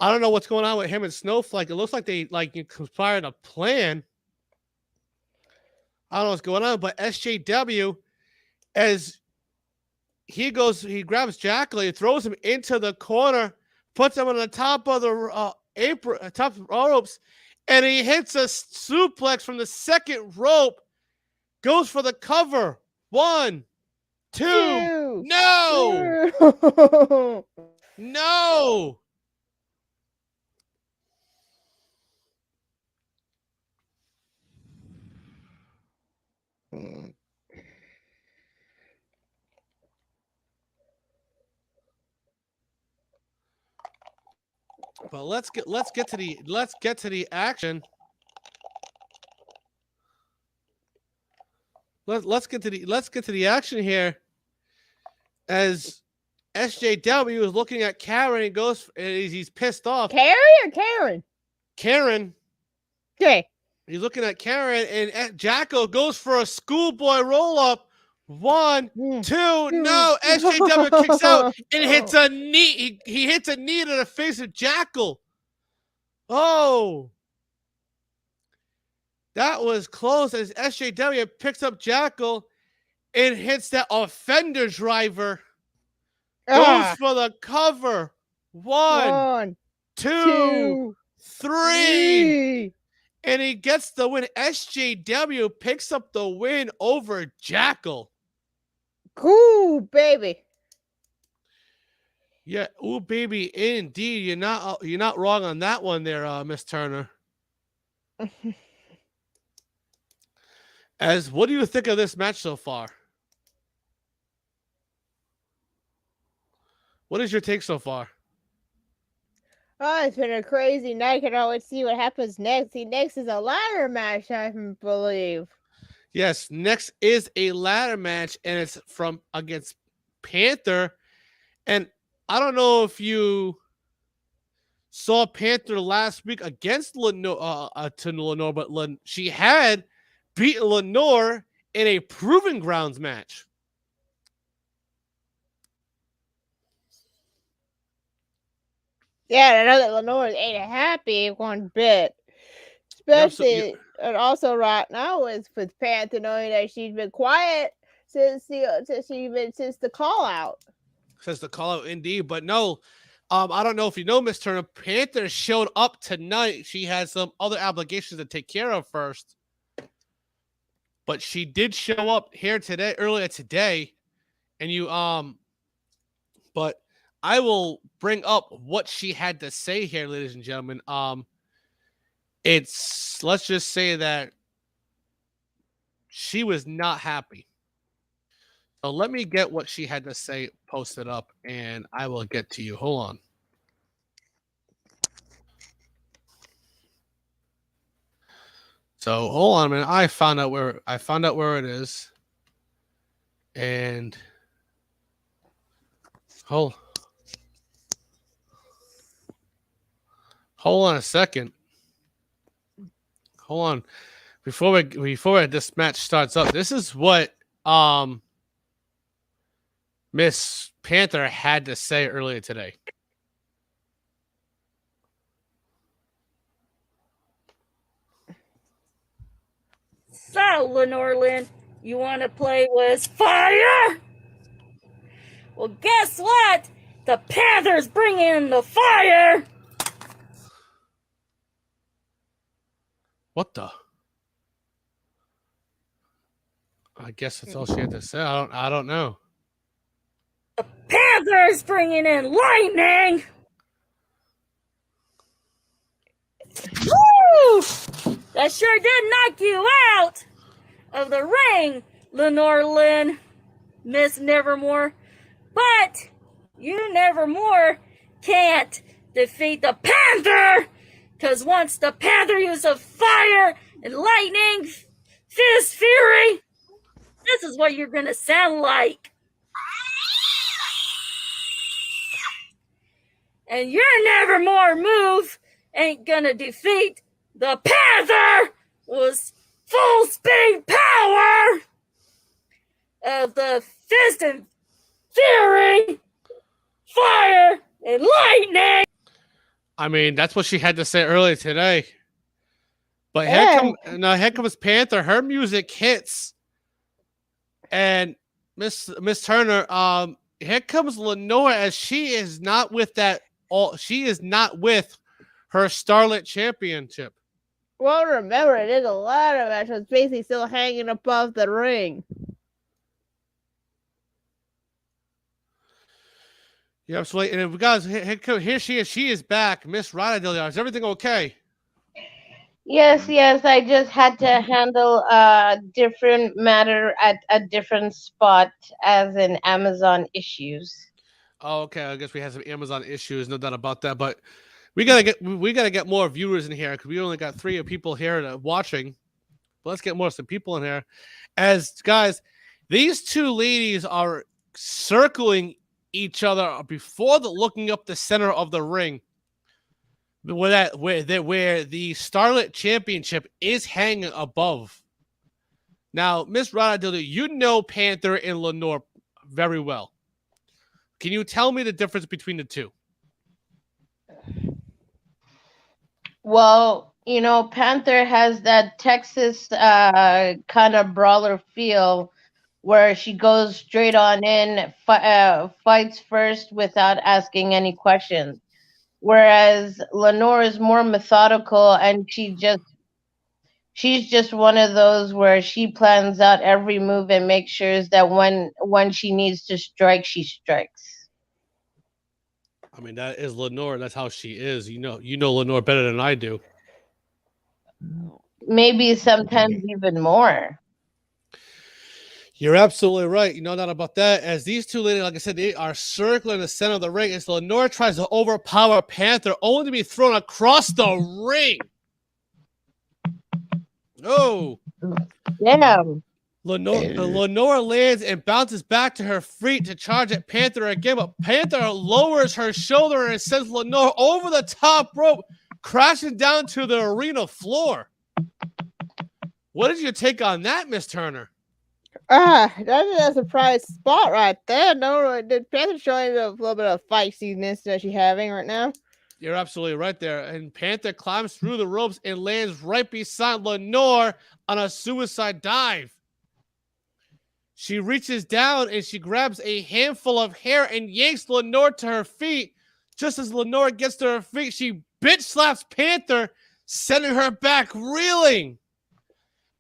I don't know what's going on with him and Snowflake. It looks like they conspired a plan. I don't know what's going on, but SJW, as he grabs Jackal, he throws him into the corner, puts him on the top of the top ropes, and he hits a suplex from the second rope. Goes for the cover. 1, 2. No! No! But let's get to the action. Let's get to the action here. As SJW is looking at Karen and he's pissed off. Carrie or Karen? Karen. Okay. He's looking at Karen, and Jackal goes for a schoolboy roll up. 1, 2, no. SJW kicks out and hits a knee. He hits a knee to the face of Jackal. Oh. That was close as SJW picks up Jackal and hits that offender driver. Goes for the cover. 1, 2, 3. And he gets the win. SJW picks up the win over Jackal. Cool, baby. Yeah, ooh, baby, indeed. You're not wrong on that one there, Miss Turner. What do you think of this match so far? What is your take so far? Oh, it's been a crazy night. Can always see what happens next. See, next is a ladder match, I believe. Yes, next is a ladder match, and it's against Panther. And I don't know if you saw Panther last week against Lenore, but she had beaten Lenore in a Proving Grounds match. Yeah, I know that Lenore ain't happy one bit. Especially, and also right now with Panther knowing that she's been quiet since the call out. Since the call out, indeed. But no, I don't know if you know, Miss Turner, Panther showed up tonight. She had some other obligations to take care of first. But she did show up here earlier today. And but I will bring up what she had to say here, ladies and gentlemen. Let's just say that she was not happy. So let me get what she had to say posted up, and I will get to you. Hold on. So hold on a minute. I found out where it is. And hold on a second. Hold on. Before this match starts up, this is what Miss Panther had to say earlier today. So, Lenore Lynn, you want to play with fire? Well, guess what? The Panthers bring in the fire. What the? I guess that's all she had to say. I don't know. The Panthers bringing in lightning. Woo! That sure did knock you out of the ring, Lenore Lynn, Miss Nevermore. But you Nevermore can't defeat the Panther, because once the Panther uses fire and lightning, fist fury, this is what you're going to sound like. And your Nevermore move ain't gonna defeat the Panther with full speed power of the Fist and Fury, Fire, and Lightning. I mean, that's what she had to say earlier today. But Yeah. here comes Panther. Her music hits, and Miss Turner. Here comes Lenore, as she is not with that. She is not with her Starlet Championship. Well, remember, it is a ladder match that's basically still hanging above the ring. Yeah, absolutely. And guys, here she is. She is back. Miss Rada Delia. Is everything okay? Yes, yes. I just had to handle a different matter at a different spot, as in Amazon issues. Oh, okay. I guess we had some Amazon issues, no doubt about that. But we gotta get more viewers in here because we only got 3 people here watching. But let's get some people in here. As guys, these 2 ladies are circling each other before looking up the center of the ring, where the Starlet Championship is hanging above. Now, Miss Rada, you know Panther and Lenore very well. Can you tell me the difference between the 2? Well, you know, Panther has that Texas kind of brawler feel, where she goes straight on in, fights first without asking any questions. Whereas Lenore is more methodical, and she's just one of those where she plans out every move and makes sure that when she needs to strike, she strikes. I mean, that is Lenore. That's how she is. You know Lenore better than I do. Maybe sometimes even more. You're absolutely right. You know that about that. As these 2 ladies, like I said, they are circling the center of the ring. As Lenore tries to overpower Panther, only to be thrown across the ring. Oh. Damn. Lenore lands and bounces back to her feet to charge at Panther again, but Panther lowers her shoulder and sends Lenore over the top rope, crashing down to the arena floor. What did you take on that, Miss Turner? That is a surprise spot right there. No, the Panther showing a little bit of feistiness that she's having right now. You're absolutely right there. And Panther climbs through the ropes and lands right beside Lenore on a suicide dive. She reaches down and she grabs a handful of hair and yanks Lenore to her feet. Just as Lenore gets to her feet, she bitch slaps Panther, sending her back reeling.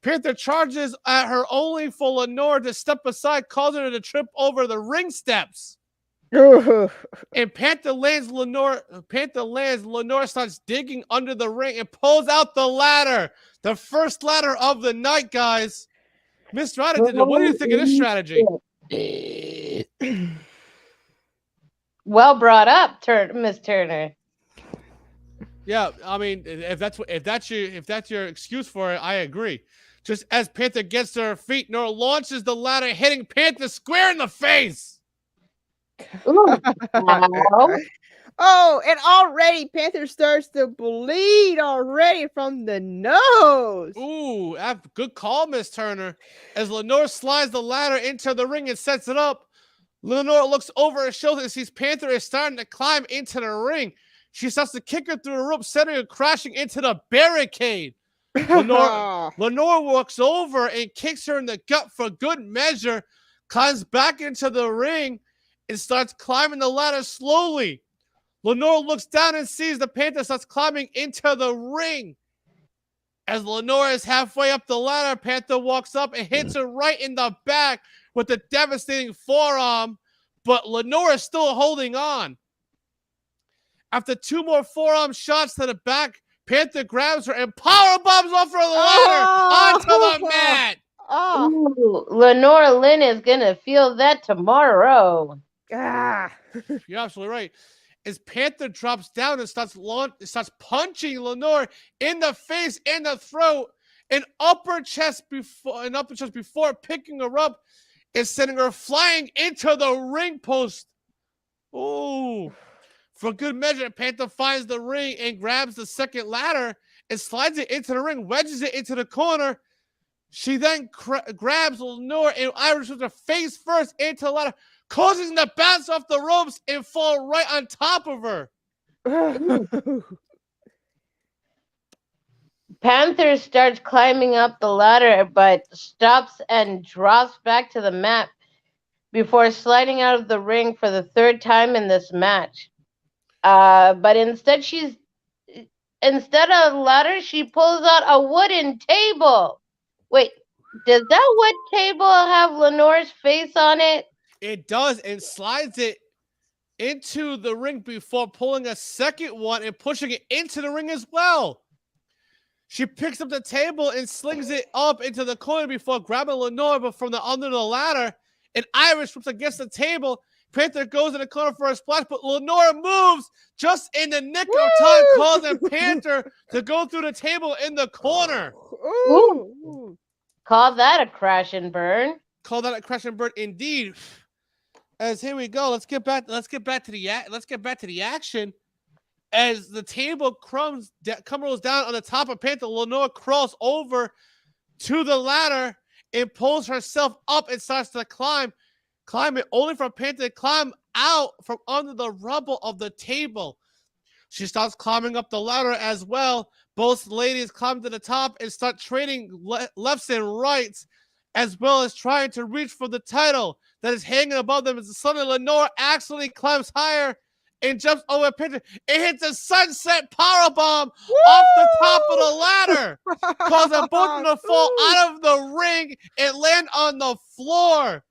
Panther charges at her only for Lenore to step aside, causing her to trip over the ring steps. And Panther lands. Lenore starts digging under the ring and pulls out the ladder. The first ladder of the night, guys. Miss Rada, what do you think of this strategy? Well brought up, Miss Turner. Yeah, I mean, if that's your excuse for it, I agree. Just as Panther gets to her feet, Nora launches the ladder, hitting Panther square in the face. Ooh, wow. Oh, and already Panther starts to bleed already from the nose. Ooh, good call, Miss Turner. As Lenore slides the ladder into the ring and sets it up, Lenore looks over her shoulder and sees Panther is starting to climb into the ring. She starts to kick her through the rope, sending her crashing into the barricade. Lenore walks over and kicks her in the gut for good measure, climbs back into the ring, and starts climbing the ladder slowly. Lenore looks down and sees the Panther starts climbing into the ring. As Lenore is halfway up the ladder, Panther walks up and hits her right in the back with a devastating forearm, but Lenore is still holding on. After 2 more forearm shots to the back, Panther grabs her and power bombs off her ladder onto the mat. Ooh, Lenore Lynn is gonna feel that tomorrow. You're absolutely right. As Panther drops down and starts punching Lenore in the face and the throat, an upper chest before picking her up and sending her flying into the ring post. Ooh. For good measure, Panther finds the ring and grabs the second ladder and slides it into the ring, wedges it into the corner. She then grabs Lenore and Irish with her face first into the ladder, causing them to bounce off the ropes and fall right on top of her. Panther starts climbing up the ladder, but stops and drops back to the mat before sliding out of the ring for the third time in this match. But instead of a ladder, she pulls out a wooden table. Wait, does that wood table have Lenore's face on it? It does, and slides it into the ring before pulling a second one and pushing it into the ring as well. She picks up the table and slings it up into the corner before grabbing Lenore, but from the under the ladder, and Irish flips against the table. Panther goes in the corner for a splash, but Lenore moves just in the nick of time, causing Panther to go through the table in the corner. Ooh. Call that a crash and burn. Call that a crash and burn, indeed. As here we go, let's get back to the action. As the table crumbles down on the top of Panther, Lenore crawls over to the ladder and pulls herself up and starts to climb it only for Panther to climb out from under the rubble of the table. She starts climbing up the ladder as well. Both ladies climb to the top and start trading lefts and rights, as well as trying to reach for the title that is hanging above them. As suddenly Lenore accidentally climbs higher and jumps over Panther. It hits a sunset powerbomb off the top of the ladder, causing both of them to fall out of the ring and land on the floor.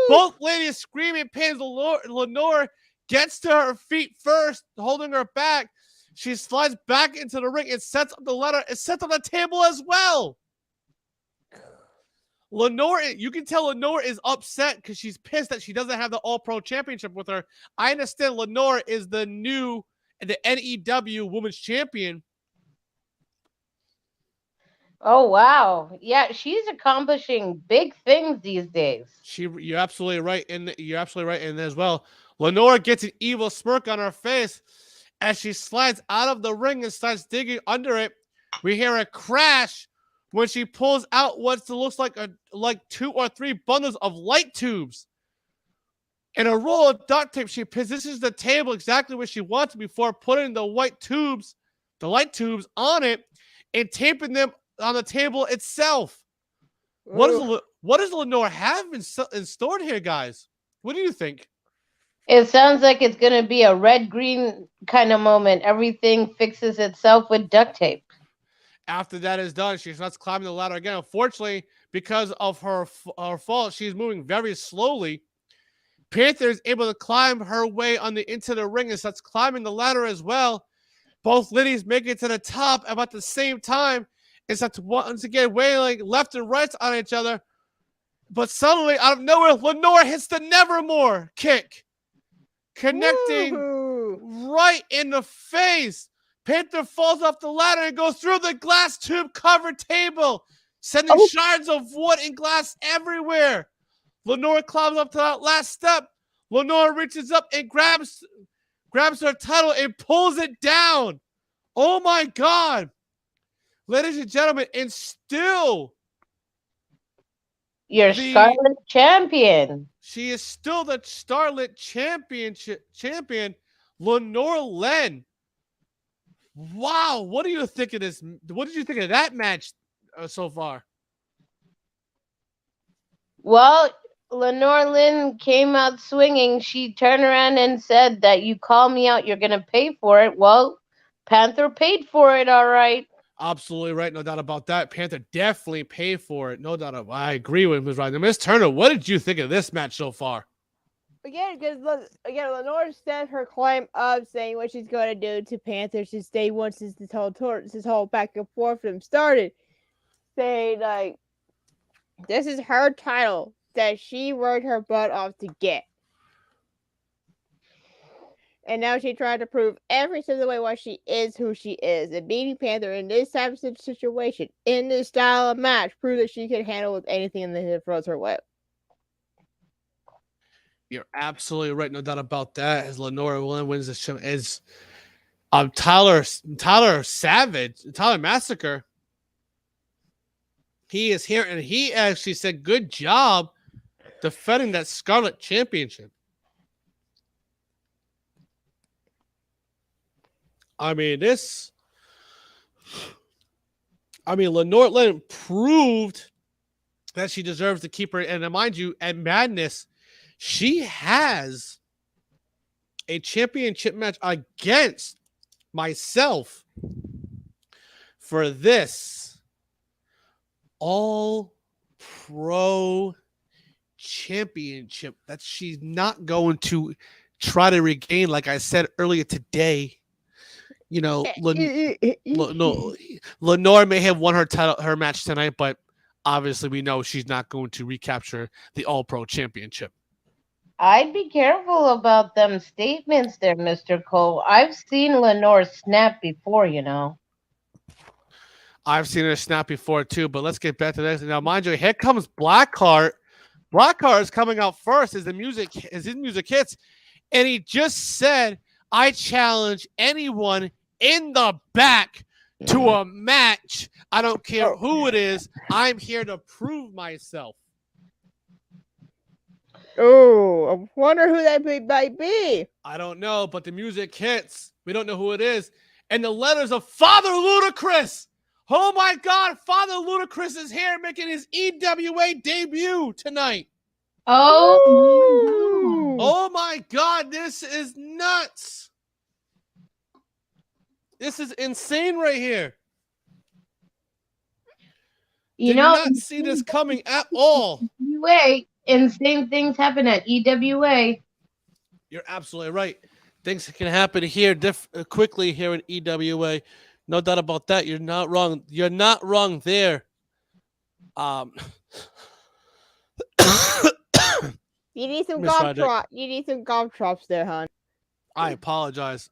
Both ladies screaming pains. Lenore gets to her feet first, holding her back. She slides back into the ring and sets up the ladder. It sets up the table as well. Lenore, you can tell Lenore is upset because she's pissed that she doesn't have the All-Pro Championship with her. I understand Lenore is the NEW Women's Champion. Oh, wow. Yeah, she's accomplishing big things these days. You're absolutely right. And you're absolutely right in there as well. Lenore gets an evil smirk on her face as she slides out of the ring and starts digging under it. We hear a crash when she pulls out what looks like 2 or 3 bundles of light tubes and a roll of duct tape. She positions the table exactly where she wants before putting the light tubes on it and taping them on the table itself. What does Lenore have in store here, guys? What do you think? It sounds like it's going to be a red-green kind of moment. Everything fixes itself with duct tape. After that is done, she starts climbing the ladder again. Unfortunately, because of her fault, she's moving very slowly. Panther is able to climb her way into the ring and starts climbing the ladder as well. Both ladies make it to the top about the same time and start once again wailing left and right on each other. But suddenly, out of nowhere, Lenore hits the Nevermore kick, connecting right in the face. Panther falls off the ladder and goes through the glass tube covered table, sending shards of wood and glass everywhere. Lenore climbs up to that last step. Lenore reaches up and grabs her title and pulls it down. Oh my God. Ladies and gentlemen, and still your Scarlet Champion. She is still the Starlet champion, Lenore Len. Wow, what do you think of this? What did you think of that match so far? Well, Lenore Lynn came out swinging. She turned around and said that you call me out, you're going to pay for it. Well, Panther paid for it, all right. Absolutely right. No doubt about that. Panther definitely paid for it. No doubt about it. I agree with Ms. Ryder. Ms. Turner, what did you think of this match so far? Again, because Lenore set her claim up saying what she's going to do to Panther since day one, since this whole back and forth from started. Saying, like, this is her title that she worked her butt off to get. And now she tried to prove every single way why she is who she is. And beating Panther in this type of situation, in this style of match, proved that she can handle with anything that throws her way. You're absolutely right, no doubt about that. As Lenora Lynn wins the show, as Tyler Massacre, he is here, and he actually said, "Good job defending that Scarlet Championship." I mean, Lenore Lynn proved that she deserves to keep her. And mind you, at Madness, she has a championship match against myself for this All Pro Championship that she's not going to try to regain, like I said earlier today. You know, Lenore may have won her match tonight, but obviously we know she's not going to recapture the All Pro Championship. I'd be careful about them statements there, Mr. Cole. I've seen Lenore snap before, you know. I've seen her snap before too, but let's get back to this. Now, mind you, here comes Blackheart. Blackheart is coming out first as his music hits, and he just said, "I challenge anyone in the back to a match. I don't care who it is. I'm here to prove myself." Oh, I wonder who that might be. I don't know, but the music hits. We don't know who it is. And the letters of Father Ludacris. Oh my God, Father Ludacris is here making his EWA debut tonight. Oh. Oh my God, this is nuts. This is insane right here. You Did know, not see this coming at all. EWA, insane things happen at EWA. You're absolutely right. Things can happen here quickly here in EWA. No doubt about that. You're not wrong. You're not wrong there. You need some Miss golf Ryder. drops. You need some golf drops there, hon. I apologize.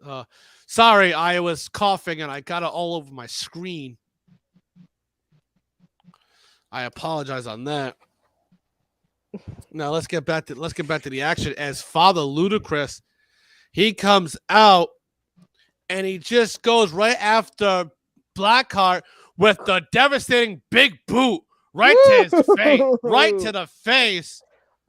Sorry, I was coughing and I got it all over my screen. I apologize on that. Now let's get back to the action. As Father Ludacris, he comes out and he just goes right after Blackheart with the devastating big boot right to his face, right to the face.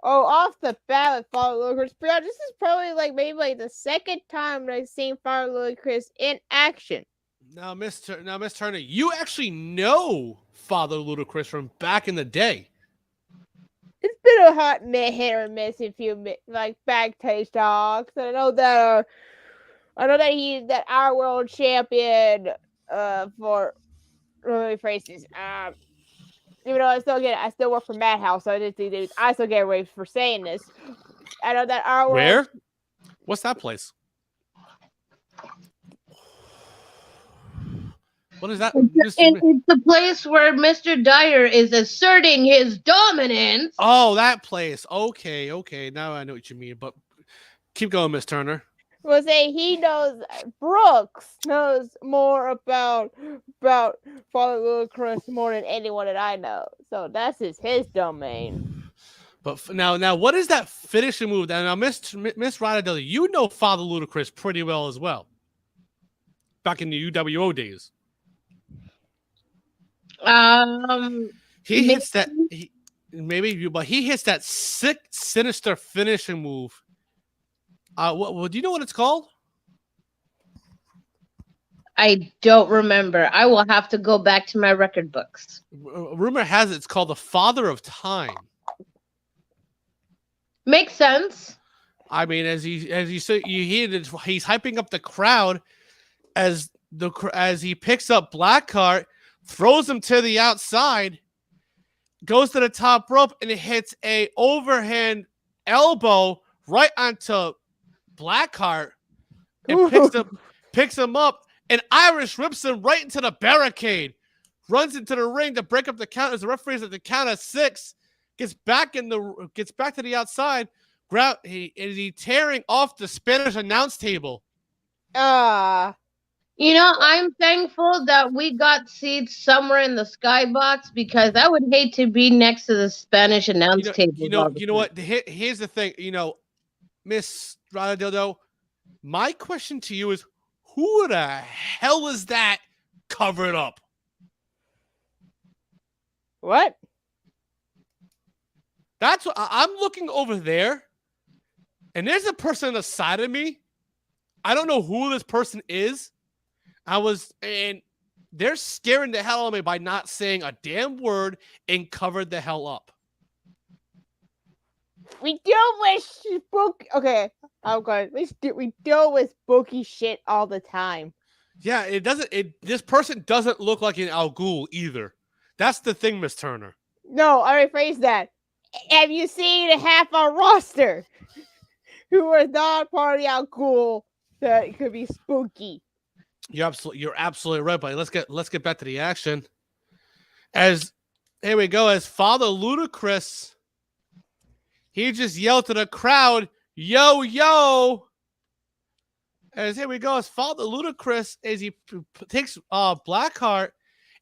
Oh, off the bat with Father Ludacris. But this is probably maybe the second time that I've seen Father Ludacris in action. Now, Miss Turner, you actually know Father Ludacris from back in the day. It's been a hot hit or miss if you backstage talks. I know that he's that our world champion for phrases. Even though I still work for Madhouse, so I still get away for saying this. I know that our world. Where? What's that place? What is that? It's the place where Mr. Dyer is asserting his dominance. Oh, that place. Okay. Now I know what you mean. But keep going, Miss Turner. Will say he knows. Brooks knows more about Father Ludacris more than anyone that I know. So that's his domain. But now, what is that finishing move? Now, Miss Ryder, you know Father Ludacris pretty well as well. Back in the UWO days. He hits that. But he hits that sick, sinister finishing move. What do you know what it's called? I don't remember. I will have to go back to my record books. Rumor has it's called the Father of Time. Makes sense. I mean, as you say, you hear that he's hyping up the crowd as he picks up Blackheart, throws him to the outside, goes to the top rope, and it hits a overhand elbow right onto Blackheart and picks him up, and Irish rips him right into the barricade, runs into the ring to break up the count as the referee's at the count of 6, gets back to the outside, he tearing off the Spanish announce table. You know, I'm thankful that we got seats somewhere in the skybox because I would hate to be next to the Spanish announce table. You know what? Here's the thing. You know, Miss Rada Dildo, my question to you is, who the hell is that covered up? What? That's what I'm looking over there, and there's a person on the side of me. I don't know who this person is. And they're scaring the hell out of me by not saying a damn word and covered the hell up. We deal with spooky. Okay, oh god, we deal with spooky shit all the time. Yeah, it doesn't. This person doesn't look like an Al Ghul either. That's the thing, Miss Turner. No, I rephrase that. Have you seen half our roster who are not part of the Al Ghul that could be spooky? You're absolutely right, buddy. Let's get back to the action. Here we go. As Father Ludacris, he just yelled to the crowd, "Yo, yo!" As here we go. As Father Ludacris, as he takes Blackheart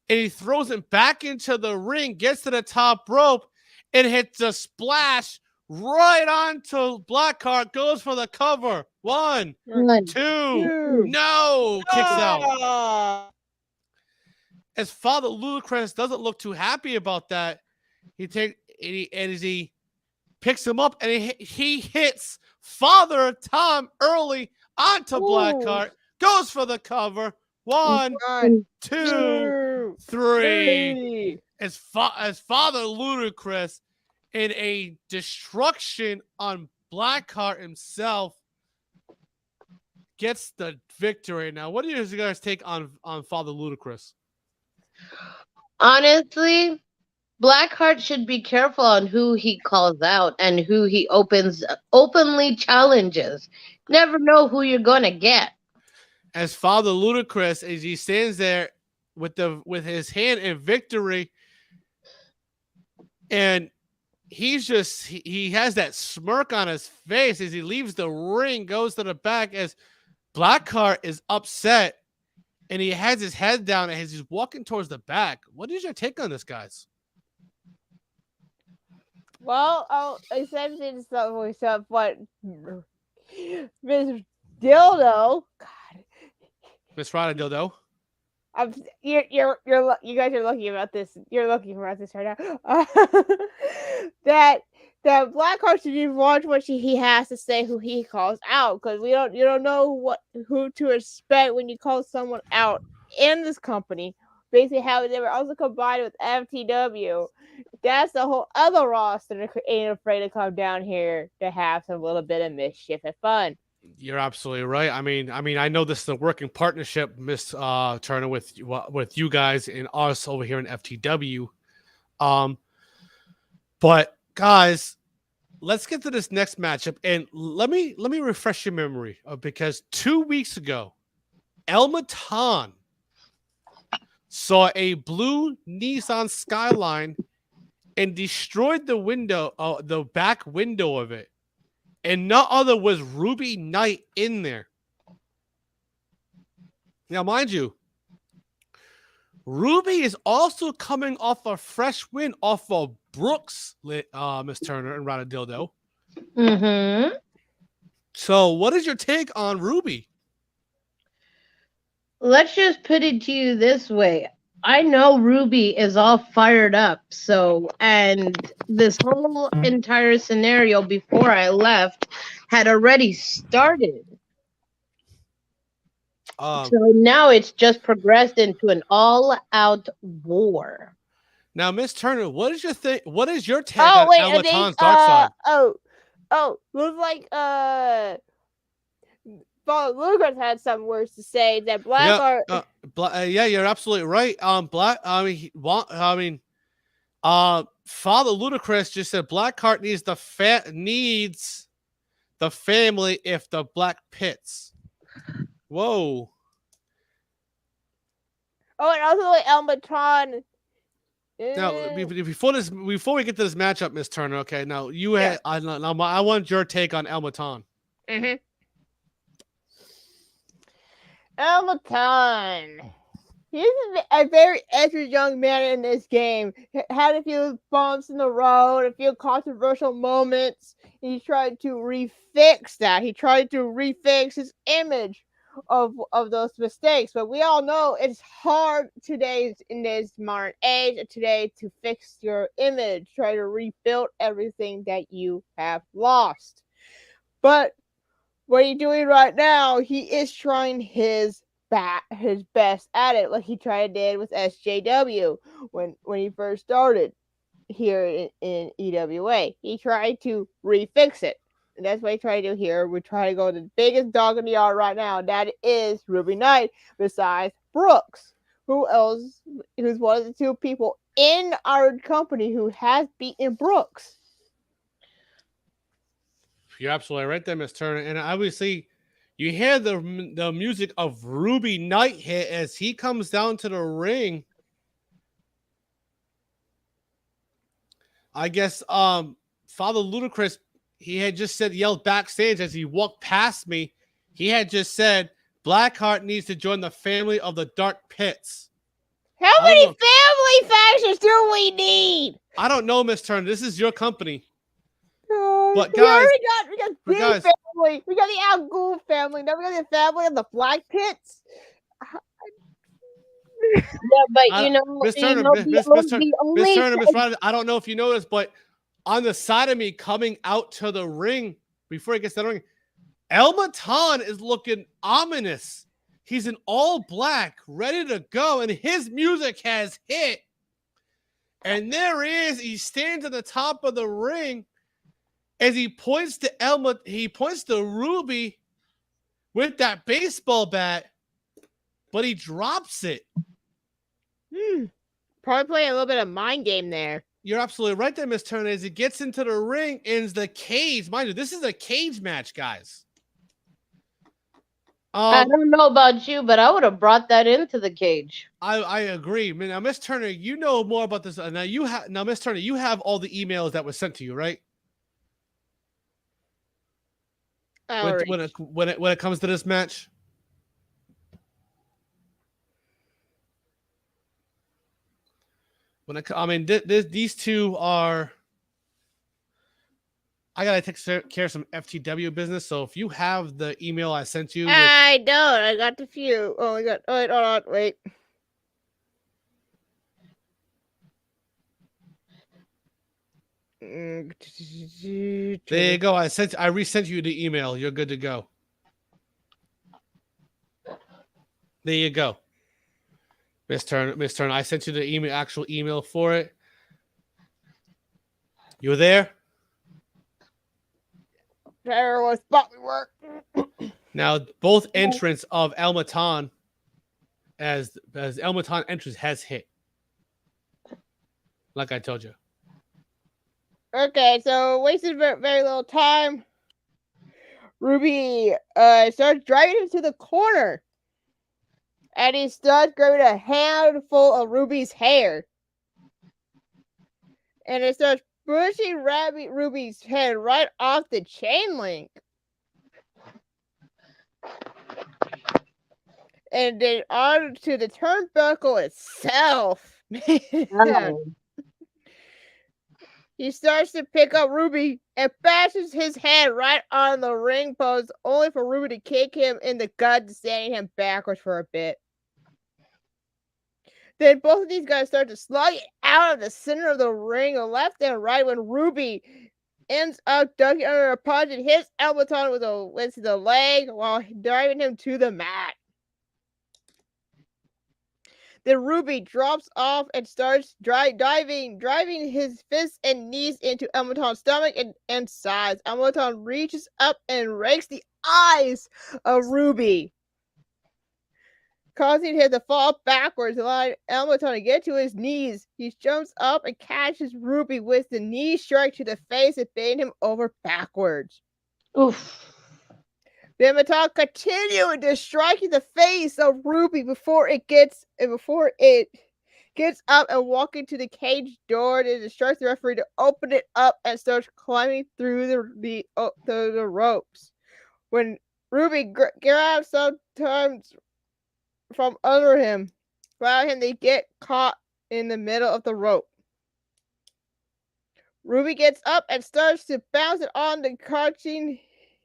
and he throws him back into the ring, gets to the top rope, and hits a splash right onto Blackheart. Goes for the cover. 1, 2, no, kicks out. As Father Ludacris doesn't look too happy about that, he picks him up and he hits Father Tom early onto Blackheart. Goes for the cover. 1, 2, 3. As Father Ludacris in a destruction on Blackheart himself gets the victory. Now, what do you guys take on Father Ludacris? Honestly, Blackheart should be careful on who he calls out and who he openly challenges. Never know who you're gonna get. As Father Ludacris, as he stands there with his hand in victory, and he has that smirk on his face as he leaves the ring, goes to the back as Blackheart is upset, and he has his head down as he's walking towards the back. What is your take on this, guys? Well, essentially stuff, but Miss Dildo, God, Miss Rada Dildo. you guys are looking about this. You're looking about this right now. that Blackheart should just watch what he has to say, who he calls out, because you don't know who to expect when you call someone out in this company. Basically, how they were also combined with FTW. That's the whole other roster that ain't afraid to come down here to have some little bit of mischief and fun. You're absolutely right. I mean, I know this is a working partnership, Miss Turner, with you guys and us over here in FTW. But guys, let's get to this next matchup, and let me refresh your memory because 2 weeks ago, El Matan saw a blue Nissan Skyline and destroyed the back window of it. And no other was Ruby Knight in there. Now, mind you, Ruby is also coming off a fresh win off of Brooks, Miss Turner and Rada Dildo. Mm-hmm. So, what is your take on Ruby? Let's just put it to you this way. I know Ruby is all fired up. And this whole entire scenario before I left had already started. So now it's just progressed into an all-out war. Now, Miss Turner, what is your take on El Matan's dark side? Looks like Father Lucas had some words to say that Blackheart. Yeah, you're absolutely right. Father Ludacris just said Blackheart needs the family if the Black Pits. Whoa. Oh, and also like El Matan. Now, before we get to this matchup, Miss Turner, okay? Now I want your take on El Matan. El Matan. He's a very edgy young man in this game. Had a few bumps in the road, a few controversial moments. He tried to refix that. He tried to refix his image of those mistakes. But we all know it's hard in this modern age today to fix your image, try to rebuild everything that you have lost. But what he's doing right now, he is trying his best at it, like he did with SJW when he first started here in EWA. He tried to refix it. And that's what he tried to do here. We try to go to the biggest dog in the yard right now. That is Ruby Knight, besides Brooks. Who's one of the two people in our company who has beaten Brooks. You're absolutely right there, Miss Turner. And obviously, you hear the music of Ruby Knight here as he comes down to the ring. I guess Father Ludacris, he had just yelled backstage as he walked past me. He had just said, Blackheart needs to join the family of the Dark Pits. How many family factions do we need? I don't know, Miss Turner. This is your company. But guys, we got big family. We got the Al Ghul family. Now we got the family of the Black Pits. Yeah, but you know, Miss Turner, Miss Turner, Miss Ryder, I don't know if you noticed, but on the side of me coming out to the ring before he gets to the ring, El Matan is looking ominous. He's in all black, ready to go, and his music has hit. And there he is. He stands at the top of the ring. As he points to Ruby with that baseball bat, but he drops it. Probably playing a little bit of mind game there. You're absolutely right there, Miss Turner. As he gets into the ring, in the cage, mind you, this is a cage match, guys. I don't know about you, but I would have brought that into the cage. I agree. Now, Miss Turner, you know more about this. Now, Miss Turner, you have all the emails that were sent to you, right? When it comes to this match, these two are. I gotta take care of some FTW business. So if you have the email I sent you, I don't. I got the few. Oh my god! Wait, hold on. Wait. There you go. I resent you the email. You're good to go. There you go. Miss Turner, I sent you the actual email for it. You were there? There was spot we were. Now, both entrants of El Matan, as El Matan entrance has hit. Like I told you. Okay, so wasted very little time. Ruby starts driving him to the corner. And he starts grabbing a handful of Ruby's hair. And it starts pushing Ruby's head right off the chain link. And then on to the turnbuckle itself. Oh. He starts to pick up Ruby and bashes his head right on the ring post, only for Ruby to kick him in the gut, sending him backwards for a bit. Then both of these guys start to slug it out of the center of the ring, left and right, when Ruby ends up ducking under a punch and hits El Matan with the leg while driving him to the mat. Then Ruby drops off and starts driving his fists and knees into El Matan's stomach and sides. El Matan reaches up and rakes the eyes of Ruby, causing him to fall backwards, allowing El Matan to get to his knees. He jumps up and catches Ruby with the knee strike to the face and bending him over backwards. Oof. Then Matan continued to strike the face of Ruby before it gets up and walking to the cage door to instruct the referee to open it up and starts climbing through the ropes. When Ruby grabs sometimes from under him, allowing him to get caught in the middle of the rope. Ruby gets up and starts to bounce it on the catching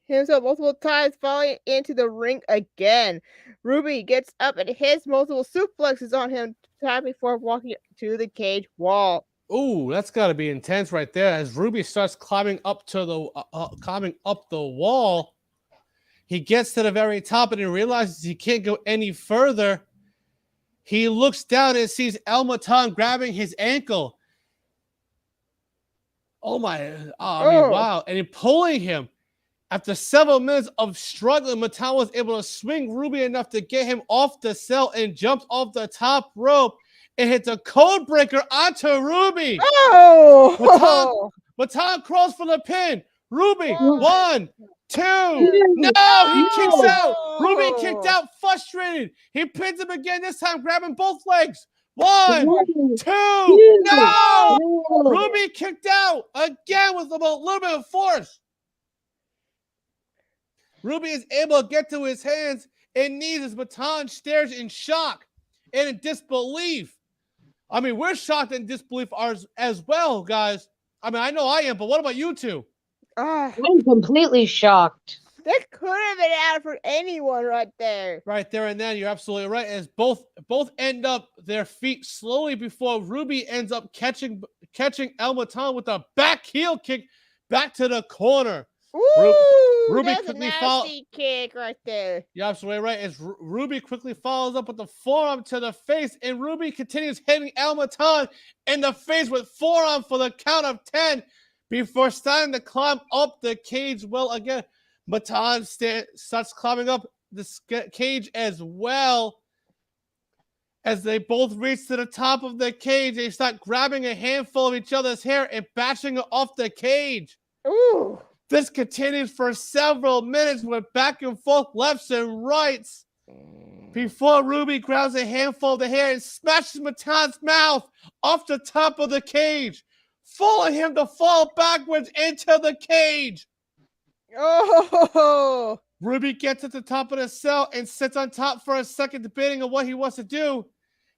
himself multiple times, falling into the ring again. Ruby gets up and hits multiple suplexes on him time before walking to the cage wall. Ooh, that's got to be intense right there. As Ruby starts climbing up to the wall, he gets to the very top and he realizes he can't go any further. He looks down and sees El Matan grabbing his ankle. Oh my! Wow! And he pulling him. After several minutes of struggling, Matan was able to swing Ruby enough to get him off the cell and jumps off the top rope and hits a code breaker onto Ruby. Oh! Matan crawls for the pin. Ruby, Oh. 1, 2. No, he kicks out. Ruby kicked out, frustrated. He pins him again, this time grabbing both legs. 1, 2. No! Ruby kicked out again with a little bit of force. Ruby is able to get to his hands and knees as Matan stares in shock and in disbelief. I mean, we're shocked and disbelief as well, guys. I mean, I know I am, but what about you two? I'm completely shocked. That could have been out for anyone right there. Right there and then, you're absolutely right. As both end up their feet slowly before Ruby ends up catching El Matan with a back heel kick back to the corner. Ooh, Ruby that's a quickly nasty kick right there. You're absolutely right. As Ruby quickly follows up with the forearm to the face, and Ruby continues hitting El Matan in the face with forearm for the count of 10 before starting to climb up the cage. Well, again, Matan starts climbing up the cage as well. As they both reach to the top of the cage, they start grabbing a handful of each other's hair and bashing it off the cage. Ooh. This continues for several minutes with back and forth lefts and rights before Ruby grabs a handful of the hair and smashes Matan's mouth off the top of the cage, forcing him to fall backwards into the cage. Oh. Ruby gets at the top of the cell and sits on top for a second, debating on what he wants to do.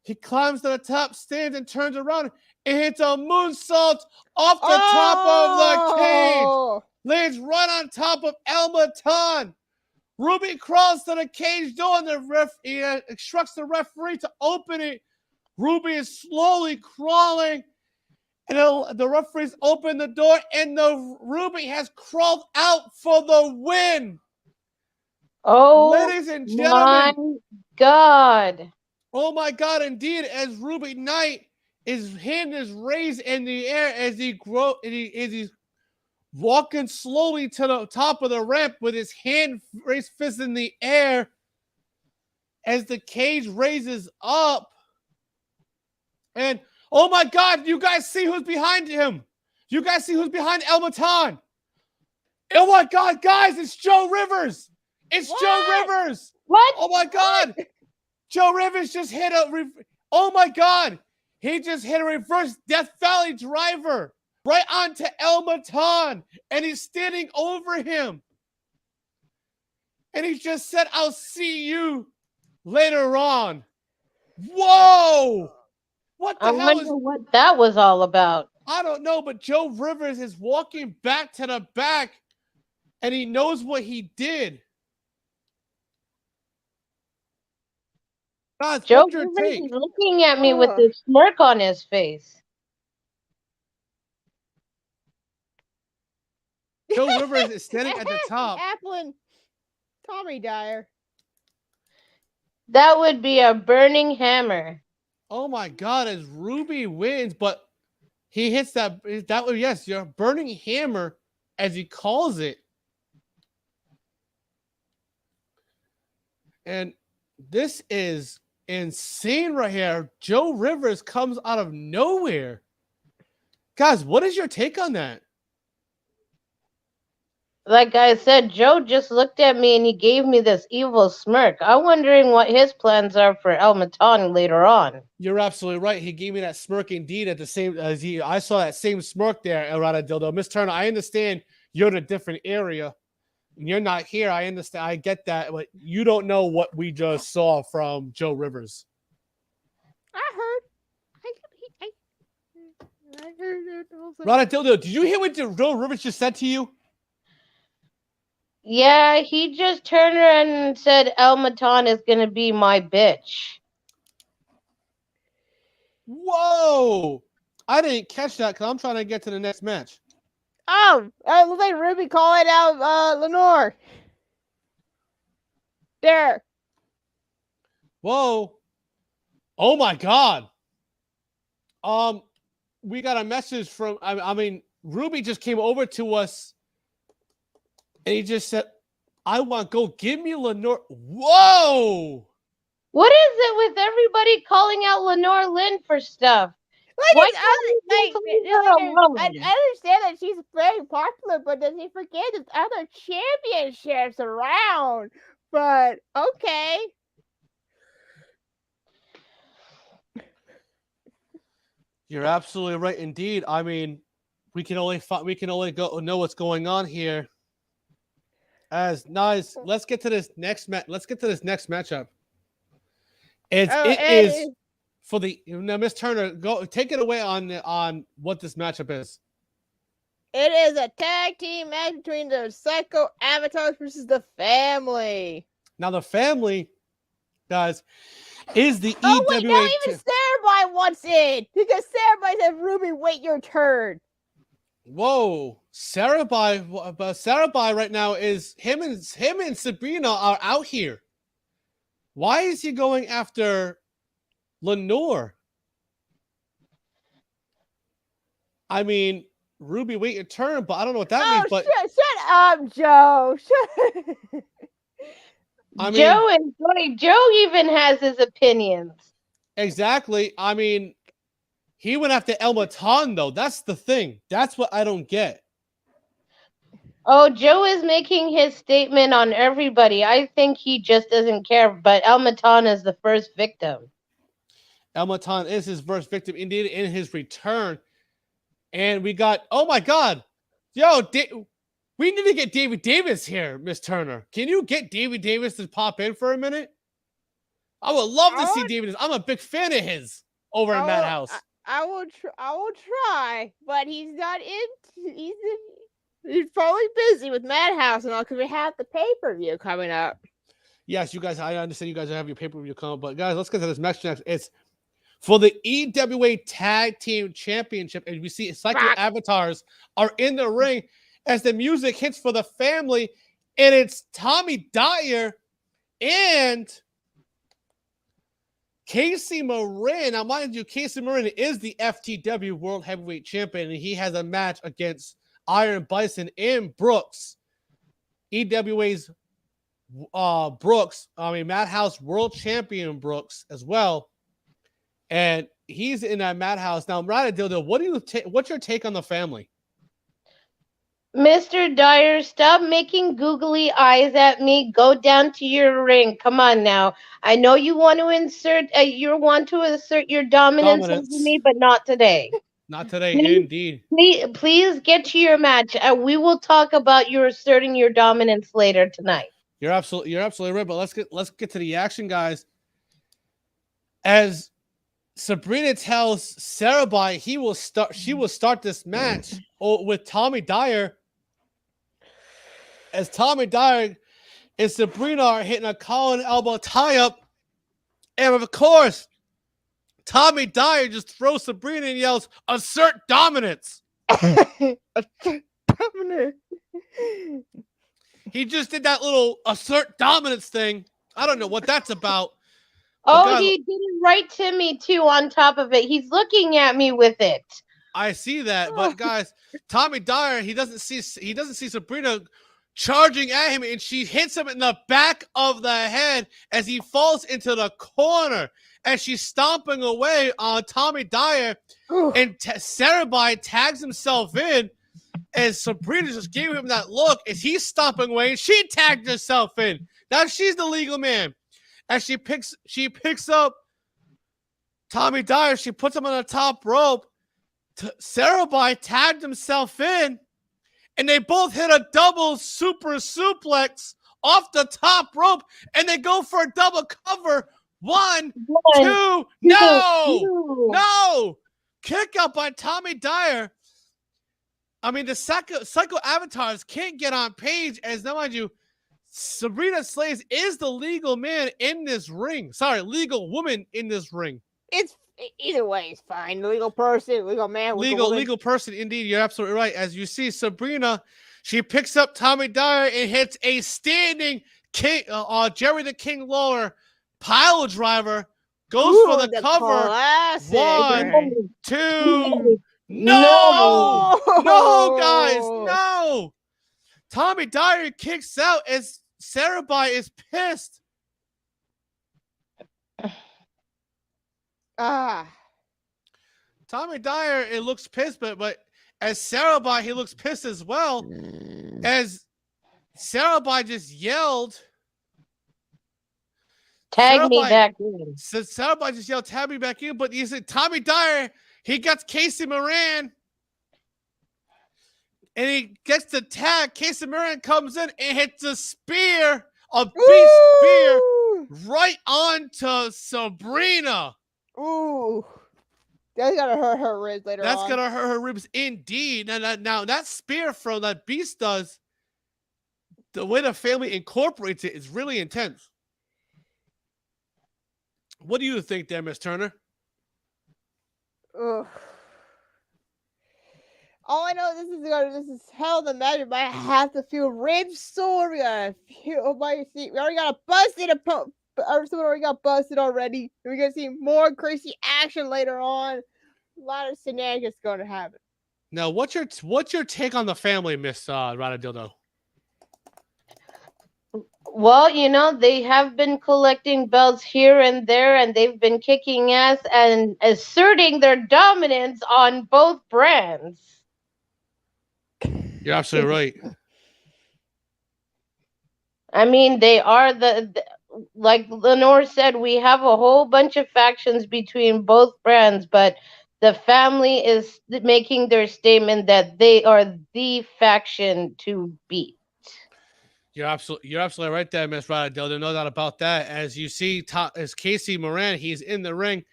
He climbs to the top, stands, and turns around and hits a moonsault off the top of the cage. Lands right on top of El Matan. Ruby crawls to the cage door and he instructs the referee to open it. Ruby is slowly crawling and the referees open the door and the Ruby has crawled out for the win. Oh, ladies and gentlemen. my God. Oh my God, indeed, as Ruby Knight, his hand is raised in the air as he's walking slowly to the top of the ramp with his hand raised fist in the air as the cage raises up. And oh my God, you guys see who's behind him? You guys see who's behind El Matan? Oh my God, guys, it's Joe Rivers. It's What? Joe Rivers. What? Oh my God. Joe Rivers just hit oh my God. He just hit a reverse Death Valley driver right onto El Matan, and he's standing over him. And he just said, I'll see you later on. Whoa! What the I hell wonder what that was all about. I don't know, but Joe Rivers is walking back to the back, and he knows what he did. God, Joe what's your Rivers take? is looking at me with this smirk on his face. Joe Rivers is standing at the top. Applin, Tommy Dyer. That would be a burning hammer. Oh my God, as Ruby wins, but he hits that was, yes, your burning hammer, as he calls it. And this is insane right here. Joe Rivers comes out of nowhere. Guys, what is your take on that? Like I said, Joe just looked at me and he gave me this evil smirk. I'm wondering what his plans are for El Matan later on. You're absolutely right. He gave me that smirk indeed at the same as I saw that same smirk there, Errata Dildo. Miss Turner, I understand you're in a different area. And you're not here. I understand. I get that, but you don't know what we just saw from Joe Rivers. I heard. I heard it. Also. Rana Dildo, did you hear what Joe Rivers just said to you? Yeah, he just turned around and said El Matan is gonna be my bitch. Whoa! I didn't catch that because I'm trying to get to the next match. Oh, it looks like Ruby calling out Lenore. There. Whoa! Oh my God! We got a message from. I mean, Ruby just came over to us, and he just said, "I want go give me Lenore." Whoa! What is it with everybody calling out Lenore Lynn for stuff? Like, Why it's can't other, we leave her alone? I understand that she's very popular, but does he forget there's other championships around? But okay. You're absolutely right, indeed. I mean, we can only go know what's going on here. As nice, let's get to this next match. Let's get to this next matchup. It is for the now, Miss Turner. Go take it away on what this matchup is. It is a tag team match between the Psycho Avatars versus the Family. Now, the Family, guys, is the Oh wait, EWA. no, even Sarah wants in because Sarah said, "Ruby, wait your turn." Whoa, Sarah right now is him and Sabrina are out here. Why is he going after Lenore? I mean, Ruby, wait your turn, but I don't know what that means. But shut up, Joe. I mean, Joe even has his opinions. Exactly. I mean, he went after El Matan, though. That's the thing. That's what I don't get. Oh, Joe is making his statement on everybody. I think he just doesn't care, but El Matan is the first victim. El Matan is his first victim, indeed, in his return. And we got, oh my God. Yo, we need to get David Davis here, Miss Turner. Can you get David Davis to pop in for a minute? I would love to see David. I'm a big fan of his over in Madhouse. I will try, but he's not in. He's probably busy with Madhouse and all because we have the pay-per-view coming up. Yes, you guys. I understand you guys have your pay-per-view coming, but guys, let's get to this match next. It's for the EWA Tag Team Championship, and we see Psycho Avatars are in the ring as the music hits for the Family, and it's Tommy Dyer and Casey Marin. Now, mind you, Casey Marin is the FTW World Heavyweight Champion, and he has a match against Iron Bison and Brooks. EWA's Madhouse World Champion Brooks as well. And he's in that Madhouse. Now, Rana Dildo, what's your take on the Family? Mr. Dyer, stop making googly eyes at me. Go down to your ring. Come on now. I know you want to assert your dominance over me, but not today. Not today, indeed. Please get to your match. We will talk about you asserting your dominance later tonight. You're absolutely right. But let's get to the action, guys. As Sabrina tells Sarah she will start this match with Tommy Dyer. As Tommy Dyer and Sabrina are hitting a collar and elbow tie-up. And of course, Tommy Dyer just throws Sabrina and yells, "Assert dominance." He just did that little assert dominance thing. I don't know what that's about. Oh, he did it right to me too on top of it. He's looking at me with it. I see that, but guys, Tommy Dyer, he doesn't see Sabrina charging at him, and she hits him in the back of the head as he falls into the corner. As she's stomping away on Tommy Dyer, and Sarah tags himself in, as Sabrina just gave him that look as he's stomping away, and she tagged herself in. Now she's the legal man. As she picks up Tommy Dyer, she puts him on the top rope. Sarah tagged himself in, and they both hit a double super suplex off the top rope, and they go for a double cover. One, One, two, no! two. No! Kick out by Tommy Dyer. I mean, the Psycho Avatars can't get on Paige, as now, mind you, Sabrina Slays is the legal man in this ring. Sorry, legal woman in this ring. It's either way, it's fine. Legal person, legal man, Legal person, indeed. You're absolutely right. As you see, Sabrina, she picks up Tommy Dyer and hits a standing Jerry the King Lawler pile driver. Goes for the cover. Classic. One, two. No! No, guys, no! Tommy Dyer kicks out as Sarabhai is pissed. Ah. Tommy Dyer, it looks pissed, but as Sarabhai, he looks pissed as well. As Sarabhai just yelled, Tag me Sarabhai- back in. so Sarabhai just yelled, "Tag me back in," but he said Tommy Dyer, he got Casey Moran. And he gets the tag. Casey Moran comes in and hits a spear, a beast spear, right onto Sabrina. Ooh. That's gonna hurt her ribs later That's on. gonna hurt her ribs indeed. Now that spear from that beast does, the way the family incorporates it is really intense. What do you think there, Miss Turner? Ugh. All I know, this is hell of a match, but I have to feel ribs sore. We gotta feel my seat. We already got a busted or someone already got busted already. We're gonna see more crazy action later on. A lot of shenanigans going to happen. Now, what's your take on the family, Miss Rada Dildo? Well, you know, they have been collecting belts here and there, and they've been kicking ass and asserting their dominance on both brands. You're absolutely right. I mean, they are like Lenore said, we have a whole bunch of factions between both brands, but the family is making their statement that they are the faction to beat. You're absolutely right there, Miss Rada. No doubt about that. As you see, as Casey Moran, he's in the ring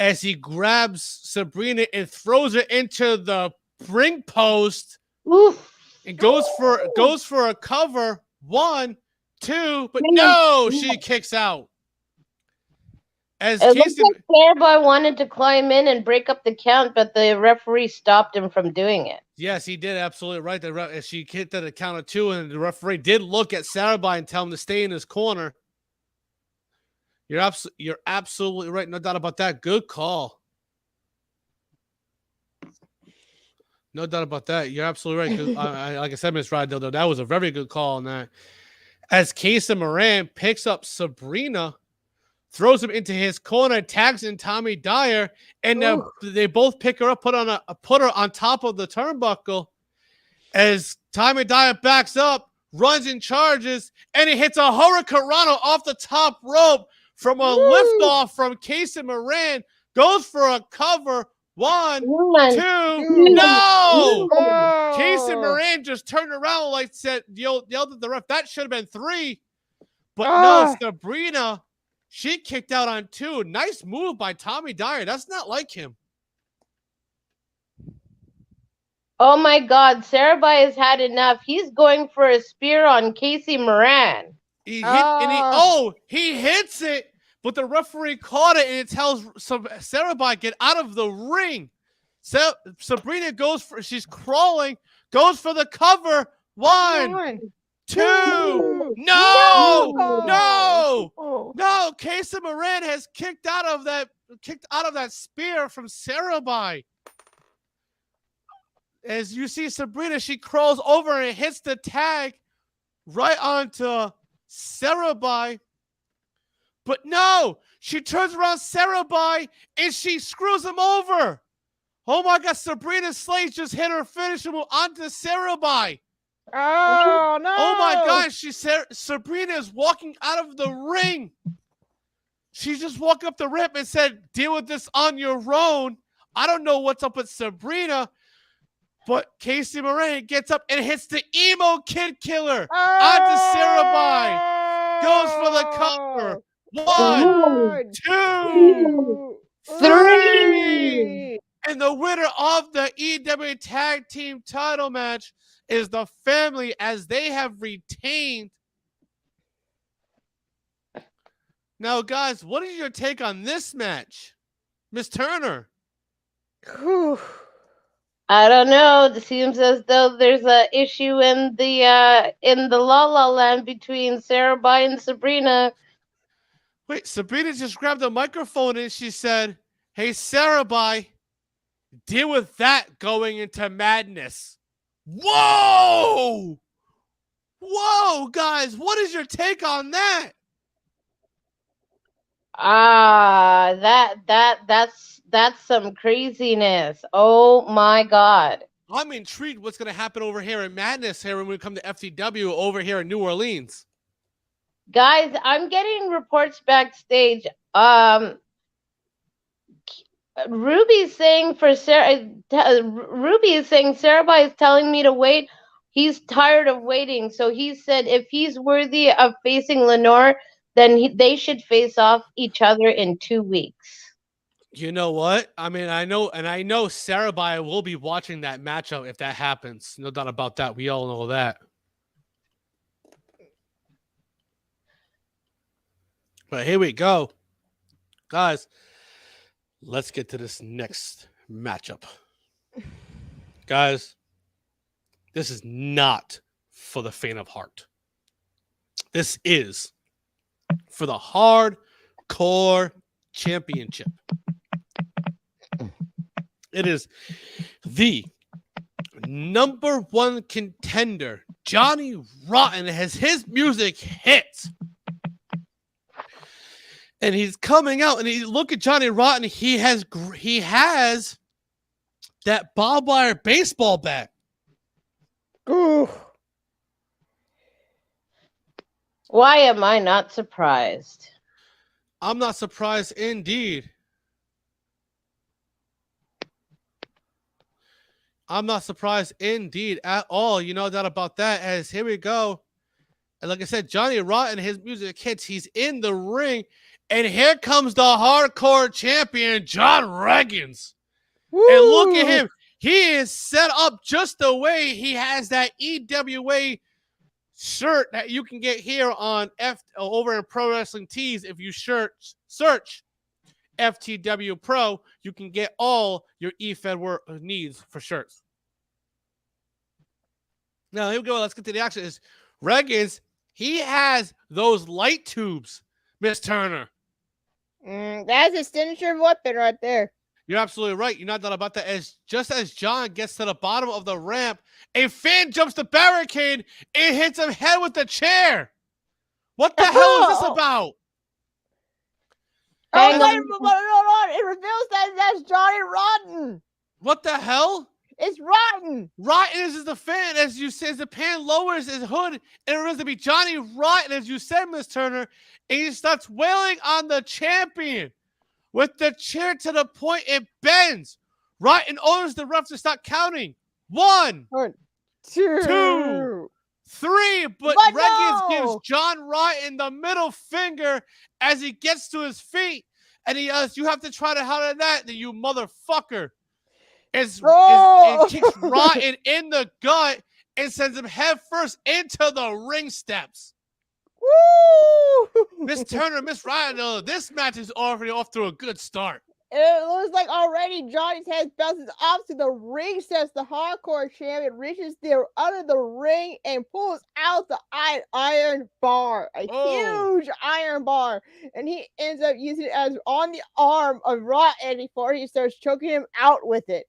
as he grabs Sabrina and throws her into the ring post. Oof. And goes for a cover. 1, 2, but no, she kicks out. As It Casey, looks like Sarabhai wanted to climb in and break up the count, but the referee stopped him from doing it. yes, he did absolutely right. As she hit at a count of 2, and the referee did look at Sarabhai and tell him to stay in his corner. You're absolutely right. No doubt about that. Good call. No doubt about that. You're absolutely right. Like I said, Miss Rada, that was a very good call on that. As Casey Moran picks up Sabrina, throws him into his corner, tags in Tommy Dyer, and they both pick her up, put her on top of the turnbuckle. As Tommy Dyer backs up, runs and charges, and he hits a Hurricanrana off the top rope from a liftoff from Casey Moran. Goes for a cover. 1, 2, no! Casey Moran just turned around like yelled at the ref. That should have been 3. But no, Sabrina, she kicked out on 2. Nice move by Tommy Dyer. That's not like him. Oh my God, Sarabhai has had enough. He's going for a spear on Casey Moran. He hits it, but the referee caught it, and it tells Sarabhai, get out of the ring. Sabrina she's crawling, goes for the cover. 1, 2, no! Casey Moran has kicked out of that spear from Sarabhai. As you see Sabrina, she crawls over and hits the tag right onto Sarabhai. But no, she turns around Sarabhai and she screws him over. Oh my God, Sabrina Slays just hit her finisher move onto Sarabhai. Oh no! Oh my gosh, Sabrina is walking out of the ring. She just walked up the ramp and said, deal with this on your own. I don't know what's up with Sabrina, but Casey Moran gets up and hits the emo kid killer onto Sarabhai. Goes for the cover. One, two, three. And the winner of the EW Tag Team title match is the Family, as they have retained. Now, guys, what is your take on this match, Miss Turner? Whew. I don't know. It seems as though there's a issue in the La La Land between Sarah and Sabrina. Wait, Sabrina just grabbed the microphone and she said, "Hey, Sarah, deal with that going into Madness." Whoa! Whoa, guys, what is your take on that? That's some craziness. Oh my God. I'm intrigued what's going to happen over here in Madness here when we come to FTW over here in New Orleans. Guys, I'm getting reports backstage. Ruby is saying Sarah is telling me to wait. He's tired of waiting. So he said if he's worthy of facing Lenore, then they should face off each other in 2 weeks. You know what? I mean, I know Sarah will be watching that matchup if that happens. No doubt about that. We all know that. But here we go. Guys, let's get to this next matchup. Guys, this is not for the faint of heart. This is for the Hardcore Championship. It is the number one contender, Johnny Rotten, has his music hits. And he's coming out, and look at Johnny Rotten. He has that barbed wire baseball bat. Ooh. Why am I not surprised? I'm not surprised indeed. I'm not surprised indeed at all. You know that about that, as here we go. And like I said, Johnny Rotten, his music hits. He's in the ring. And here comes the Hardcore Champion, John Reggins. Woo. And look at him. He is set up just the way he has that EWA shirt that you can get here on over in Pro Wrestling Tees. If you search FTW Pro, you can get all your eFed needs for shirts. Now, here we go. Let's get to the action. Reggins, he has those light tubes, Miss Turner. That's a signature weapon right there. You're absolutely right. You're not about that. Just as John gets to the bottom of the ramp, a fan jumps the barricade and hits him head with the chair. What the hell is this about? Oh, wait, it reveals that that's Johnny Rotten. What the hell? It's Rotten. Rotten is the fan, as you said. The pan lowers his hood, and it reveals to be Johnny Rotten, as you said, Miss Turner. And he starts wailing on the champion with the chair to the point it bends. Rotten orders the ref to stop counting. 1, 2, 3. But Reggins gives John Rotten the middle finger as he gets to his feet. And he yells, "You have to try to handle that, then you motherfucker." And kicks Rotten in the gut and sends him headfirst into the ring steps. Woo! Miss Turner, Miss Ryan, this match is already off to a good start. It looks like already Johnny's head bounces off to the ring steps. The Hardcore Champion reaches there under the ring and pulls out the iron bar, a huge iron bar, and he ends up using it as on the arm of Rotten before he starts choking him out with it.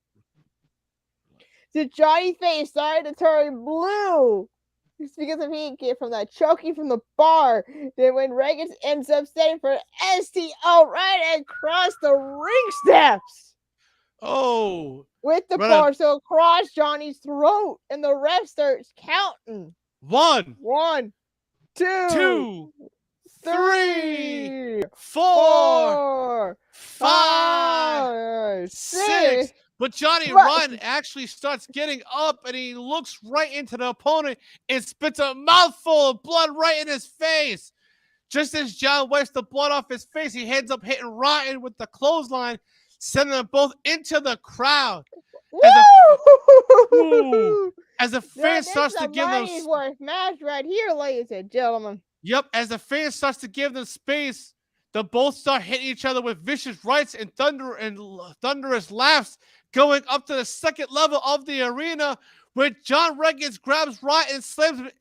So Johnny's face started to turn blue. It's because of he get from that choking from the bar. Then when Reggins ends up setting for an STO right across the ring steps. Oh. With the bar, so across Johnny's throat. And the ref starts counting. 1, 2, 3, 4, 5, 6. But Johnny Rotten actually starts getting up, and he looks right into the opponent and spits a mouthful of blood right in his face. Just as John wipes the blood off his face, he ends up hitting Rotten with the clothesline, sending them both into the crowd. Woo! As the fan starts to give them match right here, ladies and gentlemen. Yep, as the fan starts to give them space, they both start hitting each other with vicious rights and thunderous laughs, going up to the second level of the arena, where John Reigns grabs Rotten and slams him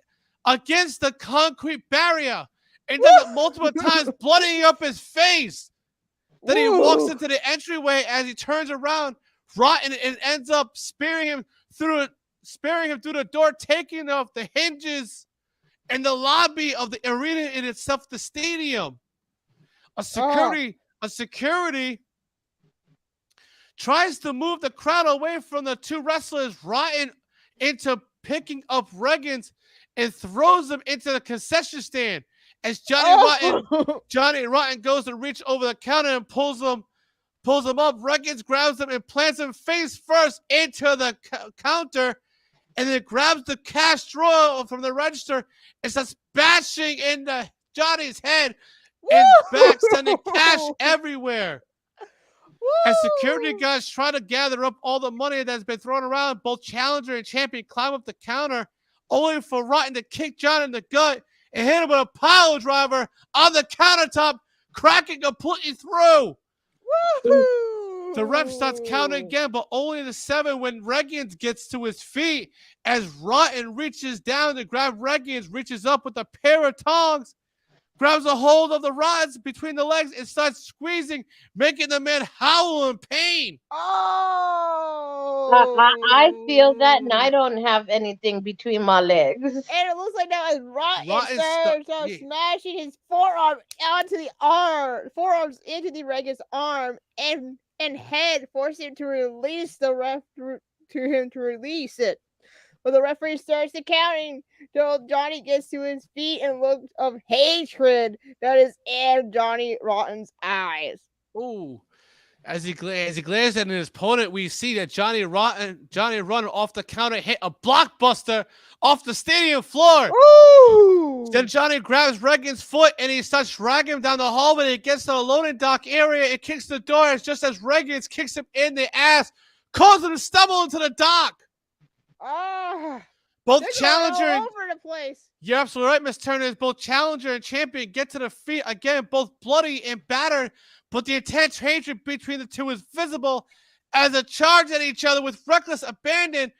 against the concrete barrier and does it multiple times, bloodying up his face. Then he walks into the entryway. As he turns around, Rotten and ends up spearing him through the door, taking off the hinges in the lobby of the arena in itself, the stadium. A security tries to move the crowd away from the two wrestlers, Rotten into picking up Reigns and throws him into the concession stand. As Johnny Rotten goes to reach over the counter and pulls him up, Reigns grabs him and plants him face first into the counter, and then grabs the cash drawer from the register and starts bashing into Johnny's head and back, sending cash everywhere. As security guys try to gather up all the money that's been thrown around, both challenger and champion climb up the counter, only for Rotten to kick John in the gut and hit him with a pile driver on the countertop, cracking completely through. The ref starts counting again, but only the 7 when Reigns gets to his feet. As Rotten reaches down to grab Reigns, reaches up with a pair of tongs, grabs a hold of the rods between the legs and starts squeezing, making the man howl in pain. I feel that, and I don't have anything between my legs. And it looks like now as Rotten starts smashing his forearms into the Reigns' arm and head, forcing him to release it. When the referee starts the counting, Johnny gets to his feet and looks of hatred that is in Johnny Rotten's eyes. Ooh. As he glares at his opponent, we see that Johnny Rotten off the counter hit a blockbuster off the stadium floor. Ooh. Then Johnny grabs Reigns' foot and he starts dragging him down the hallway. He gets to the loading dock area and kicks the door. It's just as Reigns kicks him in the ass, causing him to stumble into the dock. Both challenger all over the place. You're absolutely right, Miss Turner. Both challenger and champion get to the feet again, both bloody and battered, but the intense hatred between the two is visible as they charge at each other with reckless abandon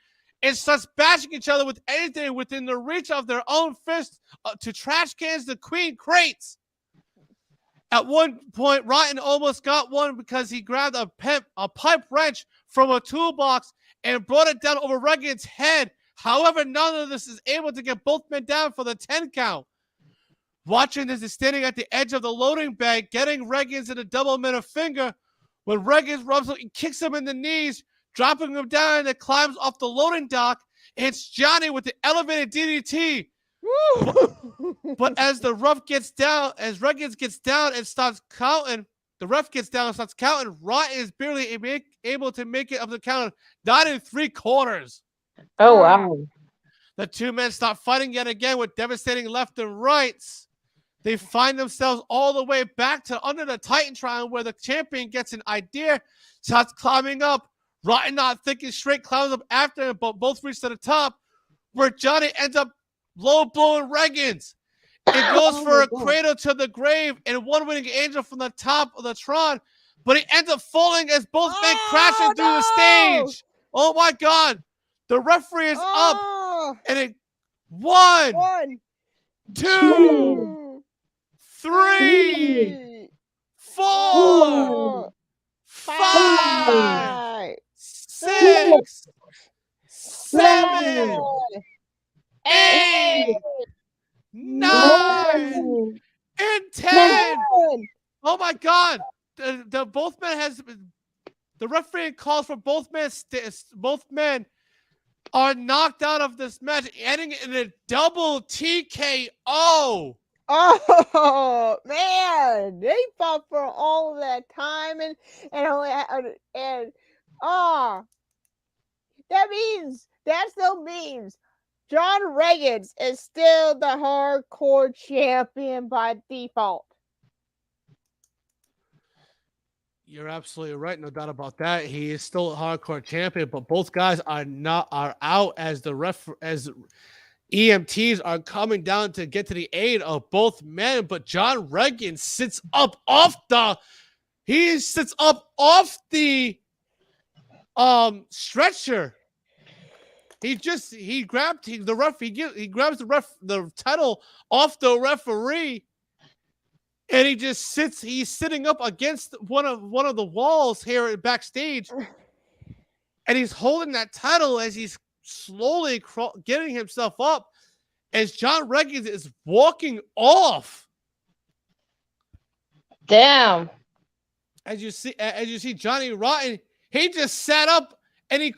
and starts bashing each other with anything within the reach of their own fists, to trash cans to queen crates. At one point, Rotten almost got one because he grabbed a pipe wrench from a toolbox and brought it down over Reigns' head. However, none of this is able to get both men down for the 10 count. Watching this is standing at the edge of the loading bay, getting Reigns in a double middle finger, when Reigns rubs him and kicks him in the knees, dropping him down, and it climbs off the loading dock. It's Johnny with the elevated DDT. But as Reigns gets down and starts counting, Rotten is barely able to make it up the count, not in 3/4. Oh, wow. The two men start fighting yet again with devastating left and rights. They find themselves all the way back to under the Titantron, where the champion gets an idea, starts climbing up. Rotten, not thinking straight, climbs up after him, but both reach to the top, where Johnny ends up low-blowing Reigns. It goes for a cradle to the grave and one winning angel from the top of the Tron, but he ends up falling as both men crashing through the stage. Oh my God. The referee is up, and it 1, 2, 3, 4, 5, 6, 7, 8, 9, and 10. Oh my God! The both men the referee calls for both men are knocked out of this match, ending in a double TKO. Oh man, they fought for all of that time, that still means John Reigns is still the hardcore champion by default. You're absolutely right, no doubt about that. He is still a hardcore champion, but both guys are out as as EMTs are coming down to get to the aid of both men. But John Reagan sits up off the stretcher. He grabs the title off the referee. And he's sitting up against one of the walls here backstage. And he's holding that title as he's slowly getting himself up as John Reagan is walking off. Damn. As you see Johnny Rotten, he just sat up and he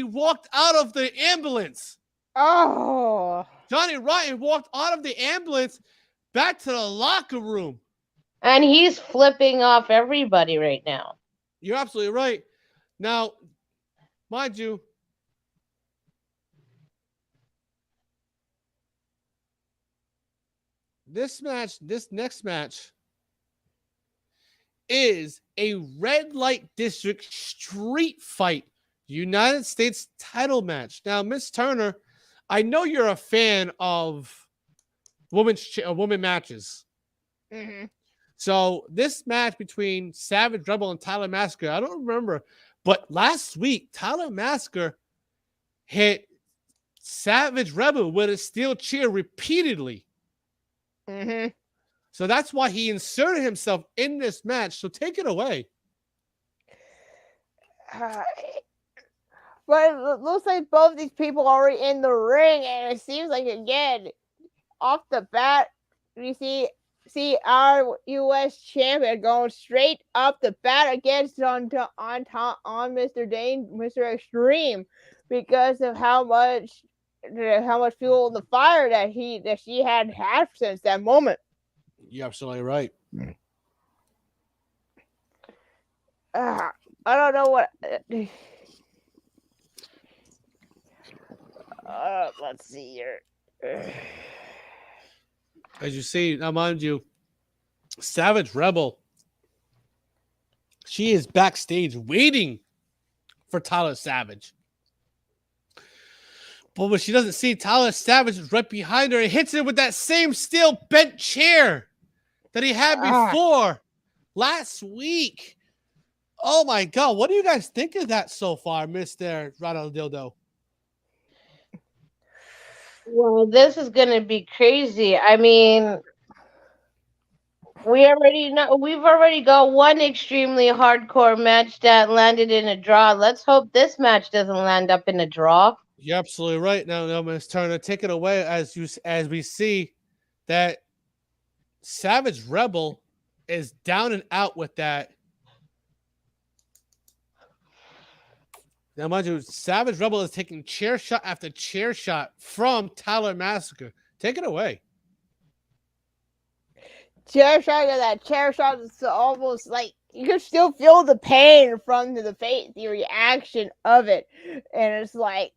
walked out of the ambulance. Oh. Johnny Rotten walked out of the ambulance back to the locker room. And he's flipping off everybody right now. You're absolutely right. Now, mind you, this next match is a red light district street fight United States title match. Now, Miss Turner, I know you're a fan of women matches. Mm-hmm. So this match between Savage Rebel and Tyler Massacre, I don't remember, but last week Tyler Massacre hit Savage Rebel with a steel chair repeatedly. Mm-hmm. So that's why he inserted himself in this match. So take it away. But it looks like both these people are already in the ring, and it seems like, again, off the bat, you see our U.S. champion going straight up the bat against on Mr. Dane, Mr. Extreme, because of how much fuel in the fire that she had since that moment. You're absolutely right. I don't know what. Let's see here. As you see, now mind you, Savage Rebel, she is backstage waiting for Tyler Savage. But when she doesn't see Tyler Savage is right behind her and hits it with that same steel bent chair that he had before last week. Oh my God. What do you guys think of that so far, Mr. Radaldildo? Well, this is gonna be crazy. I mean, we've already got one extremely hardcore match that landed in a draw. Let's hope this match doesn't land up in a draw. You're absolutely right. Now, Ms. Turner, take it away as we see that Savage Rebel is down and out with that. Now, mind you, Savage Rebel is taking chair shot after chair shot from Tyler Massacre. Take it away. Chair shot, that chair shot is almost like you can still feel the pain from the reaction of it, and it's like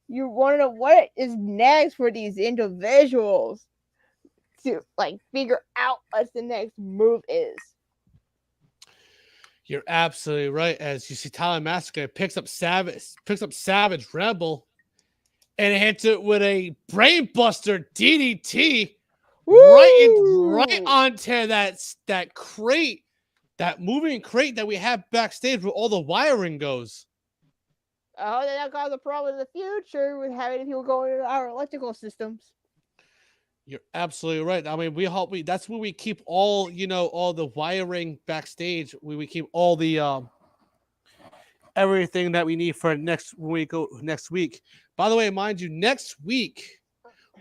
you want to know what is next for these individuals to like figure out what the next move is. You're absolutely right. As you see, Tyler Massacre picks up Savage Rebel and hits it with a brainbuster DDT right onto that crate, that moving crate that we have backstage where all the wiring goes. Oh, then that cause a problem in the future with having people go into our electrical systems. You're absolutely right. I mean, that's where we keep all the wiring backstage. We keep all the everything that we need for next week. By the way, mind you, next week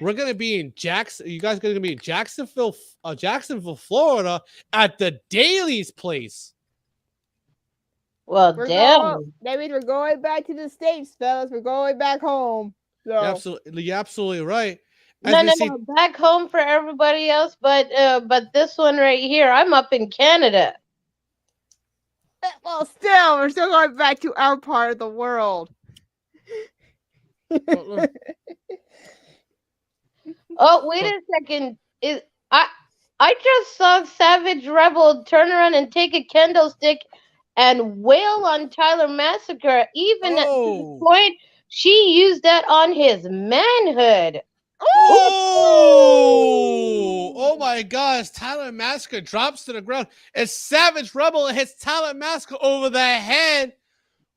we're gonna be in Jackson. You guys are gonna be in Jacksonville, Florida, at the Daily's place. Well, that means we're going back to the States, fellas. We're going back home. So. You're absolutely right. No, back home for everybody else, but this one right here, I'm up in Canada. Well, still, we're still going back to our part of the world. Oh, wait a second. I just saw Savage Rebel turn around and take a candlestick and wail on Tyler Massacre. Even at to the Oh. point she used that on his manhood. Oh! Oh my gosh. Tyler Massacre drops to the ground. And Savage Rebel hits Tyler Massacre over the head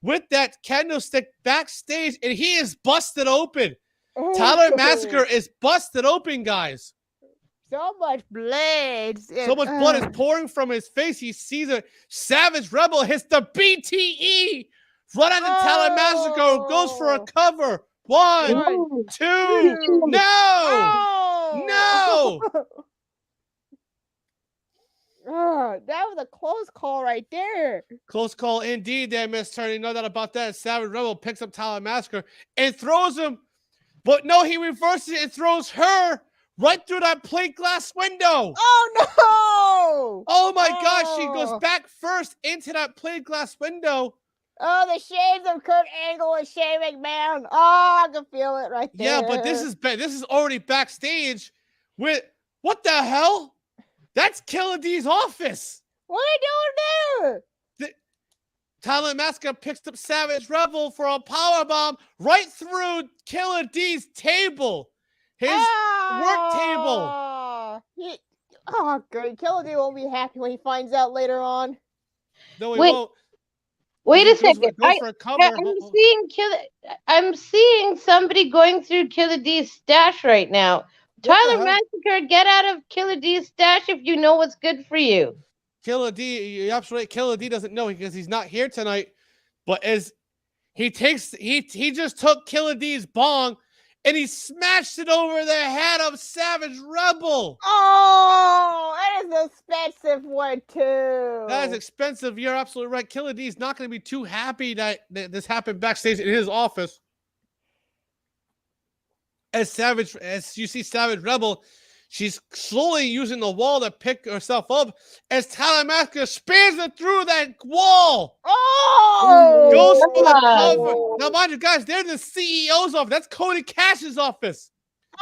with that candlestick backstage, and he is busted open. Tyler Massacre is busted open, guys. So much blood. So much blood is pouring from his face. He sees a Savage Rebel hits the BTE right at the Tyler Massacre, goes for a cover. One, One, two, no! No! That was a close call right there. Close call indeed there, Miss Turner. No doubt about that. Savage Rebel picks up Tyler Massacre and throws him. But no, he reverses it and throws her right through that plate glass window. Oh no! Oh my gosh, she goes back first into that plate glass window. Oh, the shades of Kurt Angle and Shane McMahon. Oh, I can feel it right there. Yeah, but this is already backstage with what the hell? That's Killer D's office. What are you doing there? Tyler Massacre picks up Savage Rebel for a powerbomb right through Killer D's table. His work table. Oh, great. Killer D won't be happy when he finds out later on. No, he Wait. won't. Wait a Goes second. for a cover. I'm seeing somebody going through Killer D's stash right now. the Tyler hell? Massacre, get out of Killer D's stash if you know what's good for you. Killer D, you're absolutely right. Killer D doesn't know because he's not here tonight. But as he just took Killer D's bong and he smashed it over the head of Savage Rebel. Oh, that is an expensive one too. That is expensive. You're absolutely right. Killer D's not going to be too happy that this happened backstage in his office. As you see Savage Rebel, she's slowly using the wall to pick herself up as Tyler Massacre spins it through that wall. Oh, Goes for the cover. Wow. Now, mind you, guys, they're the CEO's office. That's Cody Cash's office.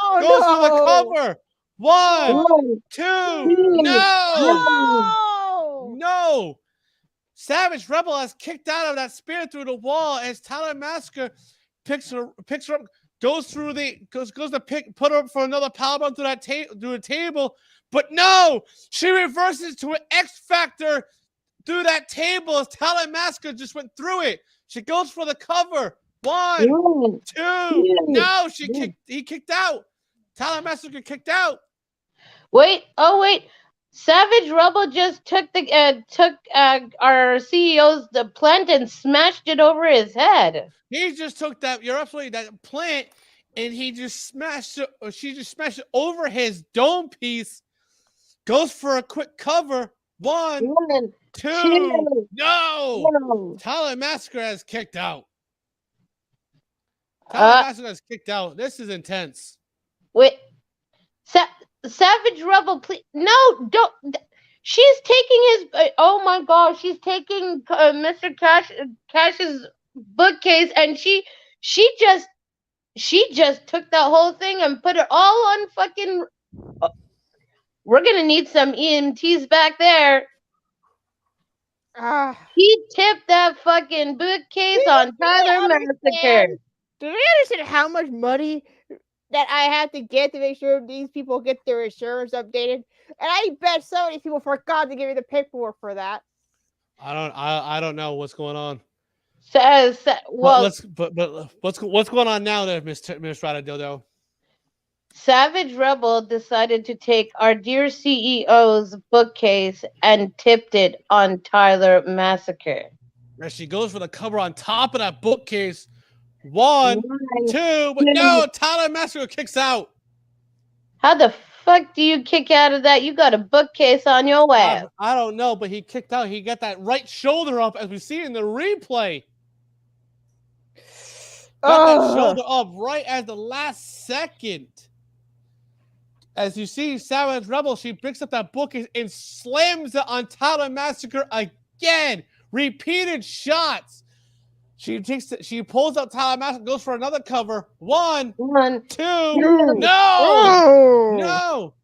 oh Goes no. for the cover. One, One, two, two, no, No. no. Savage Rebel has kicked out of that spear through the wall as Tyler Massacre picks her up, goes to put her up for another powerbomb through the table, but no, she reverses to an X Factor through that table as Tyler Massacre just went through it. She goes for the cover. One, one. two, no, he kicked out. Tyler Massacre kicked out. Wait, Savage Rebel just took our CEO's the plant and smashed it over his head. He just took that. You're absolutely that plant, and he just smashed it. Or she just smashed it over his dome piece. Goes for a quick cover. One, One, two, two, no. no. Tyler Massacre has kicked out. Tyler Uh, Massacre has kicked out. This is intense. Wait, Savage Rebel, please. No, don't. She's taking his. Oh my gosh, she's taking Mr. Cash's bookcase, and she just took that whole thing and put it all on fucking. We're gonna need some EMTs back there. He tipped that fucking bookcase on Tyler Massacre. Do we understand how much money that I have to get to make sure these people get their insurance updated? And I bet some of these people forgot to give me the paperwork for that. I don't know what's going on. Well, What's going on now there, Miss Radadodo? Savage Rebel decided to take our dear CEO's bookcase and tipped it on Tyler Massacre. As she goes for the cover on top of that bookcase. One, two, but no, Tyler Massacre kicks out. How the fuck do you kick out of that? You got a bookcase on your ass. I don't know, but he kicked out. He got that right shoulder up as we see in the replay. Got that shoulder up right at the last second. As you see, Savage Rebel, she picks up that bookcase and slams it on Tyler Massacre again. Repeated shots. She pulls up Tyler Mask, goes for another cover. 1, 1, 2. 2. No! Oh. No!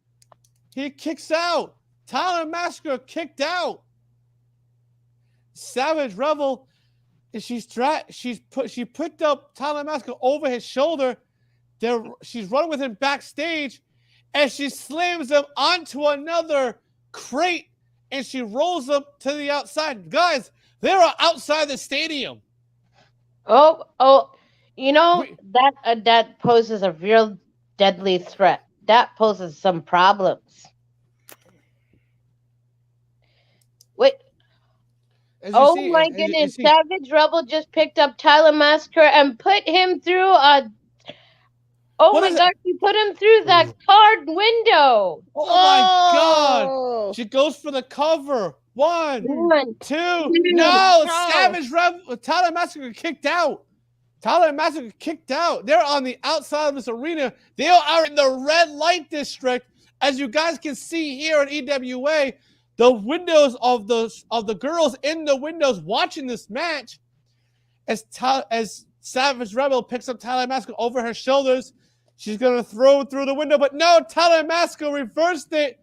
He kicks out. Tyler Masker kicked out. Savage Rebel, and she picked up Tyler Masker over his shoulder. She's running with him backstage, and she slams him onto another crate, and she rolls him to the outside. Guys, they are outside the stadium. Oh, you know, We- that poses a real deadly threat. That poses some problems. Wait, As you oh see- my as you goodness, see- Savage Rebel just picked up Tyler Masker and put him through a. Oh What my is it? gosh, you put him through that card window. Oh my God. Oh. She goes for the cover. 1, 1, 2. No. No, No. Savage Rebel. Tyler Massacre kicked out. Tyler Massacre kicked out. They're on the outside of this arena. They are in the red light district. As you guys can see here at EWA, the windows of the girls in the windows watching this match. As Savage Rebel picks up Tyler Massacre over her shoulders, she's gonna throw through the window, but no, Tyler Massacre reversed it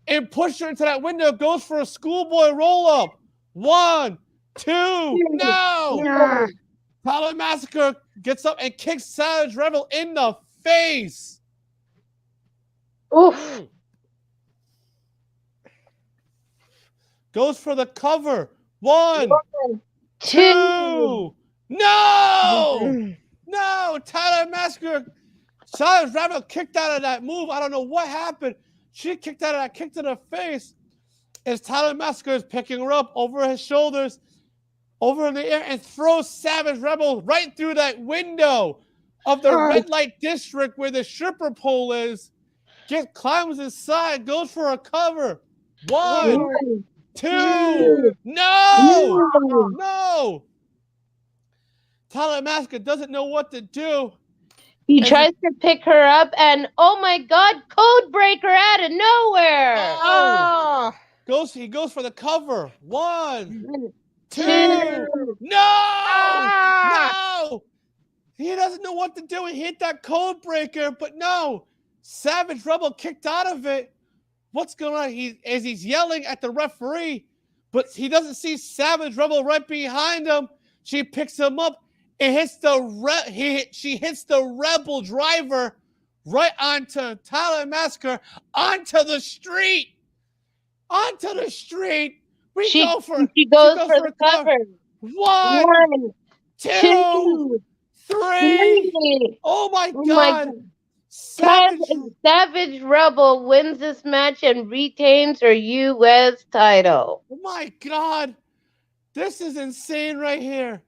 and pushed her into that window. Goes for a schoolboy roll up. 1, 2. No! No. Tyler Massacre gets up and kicks Savage Rebel in the face. Oof. Goes for the cover. 1, 2. 2. No! No! Tyler Massacre. Savage Rebel kicked out of that move. I don't know what happened. She kicked out of that kick to the face. As Tyler Massacre is picking her up over his shoulders, over in the air, and throws Savage Rebel right through that window of the red light district where the stripper pole is. Climbs inside, goes for a cover. 1, 2. No! No! Tyler Massacre doesn't know what to do. He As tries to pick her up, and oh my God, code breaker out of nowhere. Oh. He goes for the cover. 1, 2. Two. No! Ah! No! He doesn't know what to do. He hit that code breaker, but no. Savage Rebel kicked out of it. What's going on? He's yelling at the referee, but he doesn't see Savage Rebel right behind him. She picks him up and she hits the Rebel driver right onto Tyler Massacre, onto the street. Onto the street. She Go for goes for a the cover. 1, 1, 2, 2, 3. 3. Oh my Oh God. my God. Savage Rebel wins this match and retains her U.S. title. Oh my God. This is insane right here.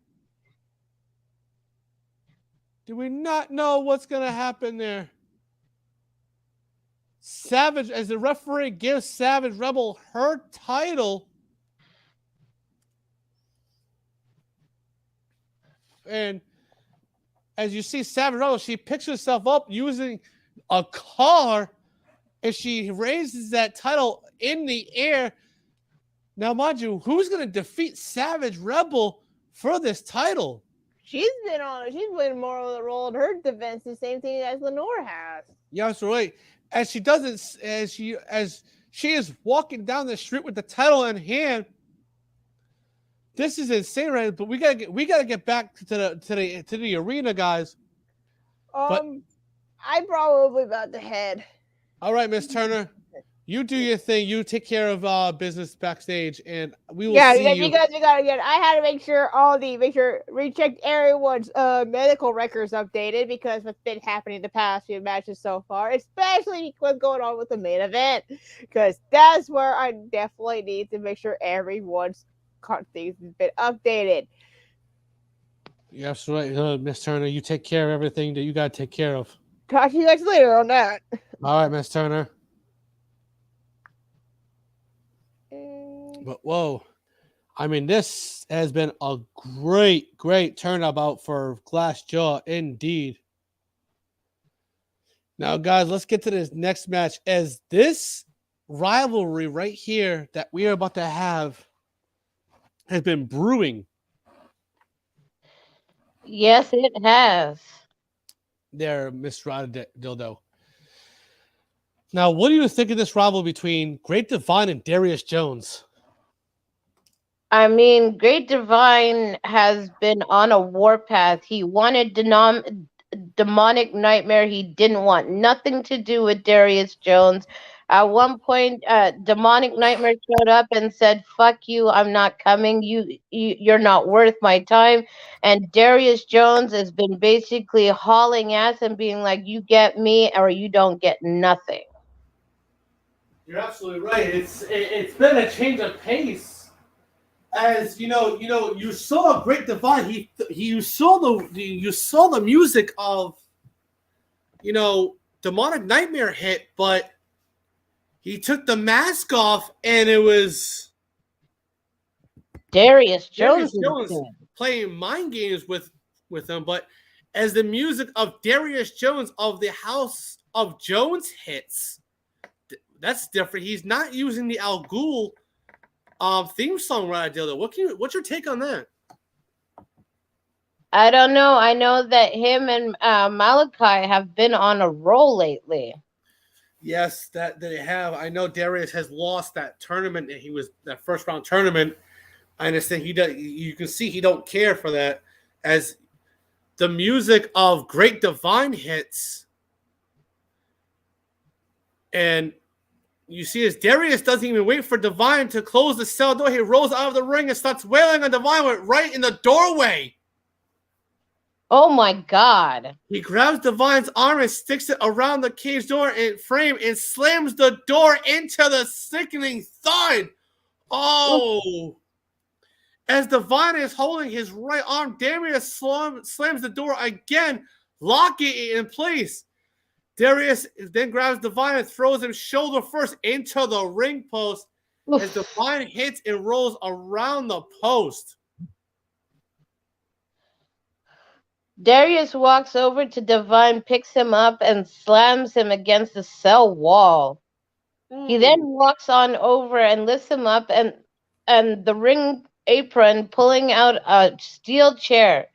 Do we not know what's going to happen there? Savage, as the referee gives Savage Rebel her title. And as you see Savage Rebel, she picks herself up using a car, and she raises that title in the air. Now, mind you, who's going to defeat Savage Rebel for this title? She's playing more of the role in her defense, the same thing as Lenore has. Yeah, that's right. As she is walking down the street with the title in hand. This is insane, right? But we gotta get back to the arena, guys. I'm probably about to head. All right, Miss Turner, you do your thing. You take care of business backstage, and we will see you. You gotta get. I had to make sure recheck everyone's medical records updated because what's been happening the past few matches so far, especially what's going on with the main event, because that's where I definitely need to make sure everyone's things has been updated. Yeah, that's right, Miss Turner. You take care of everything that you gotta take care of. Talk to you guys later on that. All right, Miss Turner. But whoa, I mean, this has been a great turnabout for Glassjaw indeed. Now, guys, let's get to this next match. As this rivalry right here that we are about to have has been brewing. Yes, it has. There, Miss Dildo. Now, what do you think of this rivalry between Great Divine and Darius Jones? I mean, Great Divine has been on a warpath. He wanted Demonic Nightmare. He didn't want nothing to do with Darius Jones. At one point, Demonic Nightmare showed up and said, "Fuck you! I'm not coming. You're not worth my time." And Darius Jones has been basically hauling ass and being like, "You get me, or you don't get nothing." You're absolutely right. It's been a change of pace. As you saw Great Divine. You saw the music of Demonic Nightmare hit, but he took the mask off, and it was Darius Darius Jones. Jones playing mind games with him. But as the music of Darius Jones of the House of Jones hits, that's different. He's not using the Al Ghul theme song right there. What's your take on that? I don't know. I know that him and Malachi have been on a roll lately. Yes, that they have. I know Darius has lost that tournament. He was that first round tournament. I understand he does. You can see he don't care for that. As the music of Great Divine hits, and you see as Darius doesn't even wait for Divine to close the cell door. He rolls out of the ring and starts wailing on Divine right in the doorway. Oh my God. He grabs Divine's arm and sticks it around the cage door and frame and slams the door into the sickening thud. Oh. As Divine is holding his right arm, Darius slams the door again, locking it in place. Darius then grabs Divine and throws him shoulder first into the ring post as Divine hits and rolls around the post. Darius walks over to Divine, picks him up, and slams him against the cell wall. He then walks on over and lifts him up and the ring apron, pulling out a steel chair.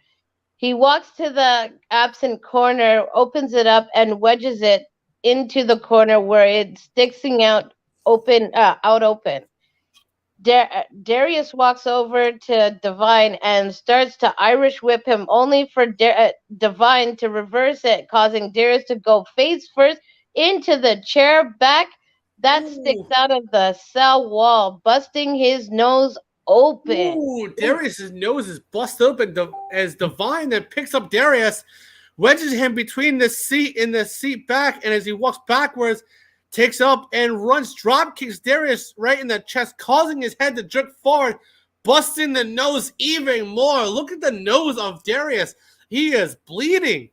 He walks to the absent corner, opens it up, and wedges it into the corner where it's sticking out open. Darius walks over to Divine and starts to Irish whip him, only for Divine to reverse it, causing Darius to go face first into the chair back that sticks out of the cell wall, busting his nose open. Ooh, Darius' nose is busted open as Divine then picks up Darius, wedges him between the seat and the seat back, and as he walks backwards, takes up and runs, drop kicks Darius right in the chest, causing his head to jerk forward, busting the nose even more. Look at the nose of Darius. He is bleeding.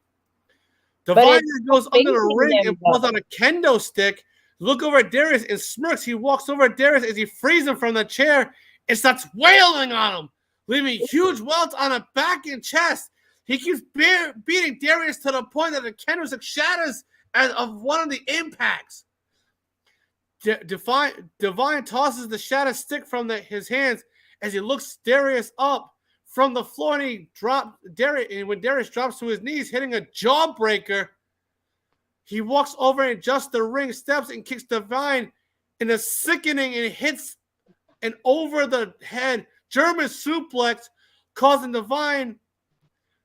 Divine goes under the ring and pulls out a kendo stick. Look over at Darius and smirks. He walks over at Darius as he frees him from the chair and starts wailing on him, leaving huge welts on his back and chest. He keeps beating Darius to the point that the kendo stick shatters of one of the impacts. Divine tosses the shattered stick from his hands as he looks Darius up from the floor, and he drops Darius. And when Darius drops to his knees, hitting a jawbreaker, he walks over and adjusts the ring steps and kicks Divine in a sickening and hits an over the head German suplex, causing Divine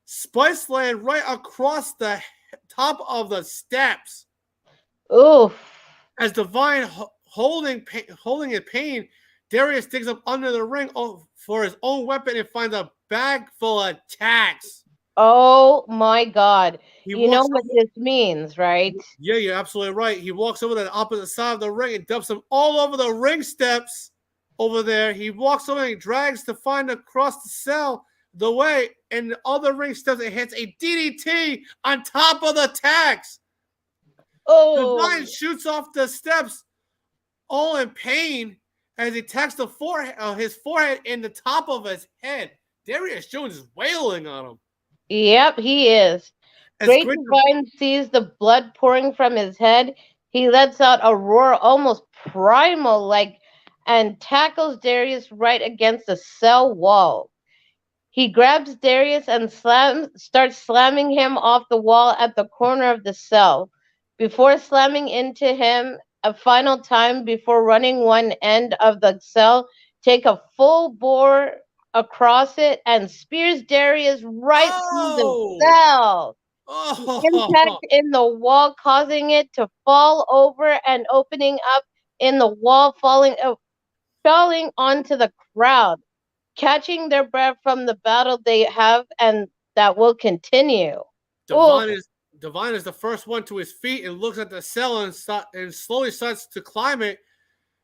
Spice Land right across the top of the steps. Oof. As Divine holding in pain, Darius digs up under the ring for his own weapon and finds a bag full of tacks. Oh my God. You know what this means, right? Yeah, you're absolutely right. He walks over to the opposite side of the ring and dumps them all over the ring steps over there. He walks over and he drags Divine across the cell the way, and the other ring steps and hits a DDT on top of the tacks. Oh. Divine shoots off the steps, all in pain, as he attacks his forehead and the top of his head. Darius Jones is wailing on him. Yep, he is. Great Divine sees the blood pouring from his head. He lets out a roar, almost primal like, and tackles Darius right against the cell wall. He grabs Darius and starts slamming him off the wall at the corner of the cell. Before slamming into him a final time before running one end of the cell, take a full bore across it and spears Darius right through the Oh! cell. Oh! Impact in the wall, causing it to fall over and opening up in the wall, falling onto the crowd, catching their breath from the battle they have and that will continue. Divine is the first one to his feet and looks at the cell and slowly starts to climb it,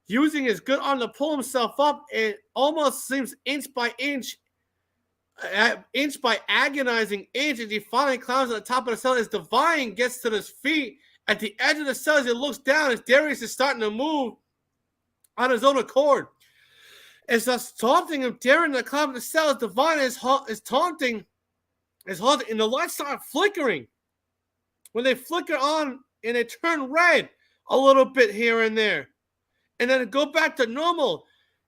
using his good arm to pull himself up. It almost seems inch by agonizing inch, as he finally climbs to the top of the cell. As Divine gets to his feet at the edge of the cell, as he looks down, as Darius is starting to move on his own accord. As thus taunting him, daring to climb the cell, as Divine is taunting, and the lights start flickering. When they flicker on and they turn red a little bit here and there, and then go back to normal.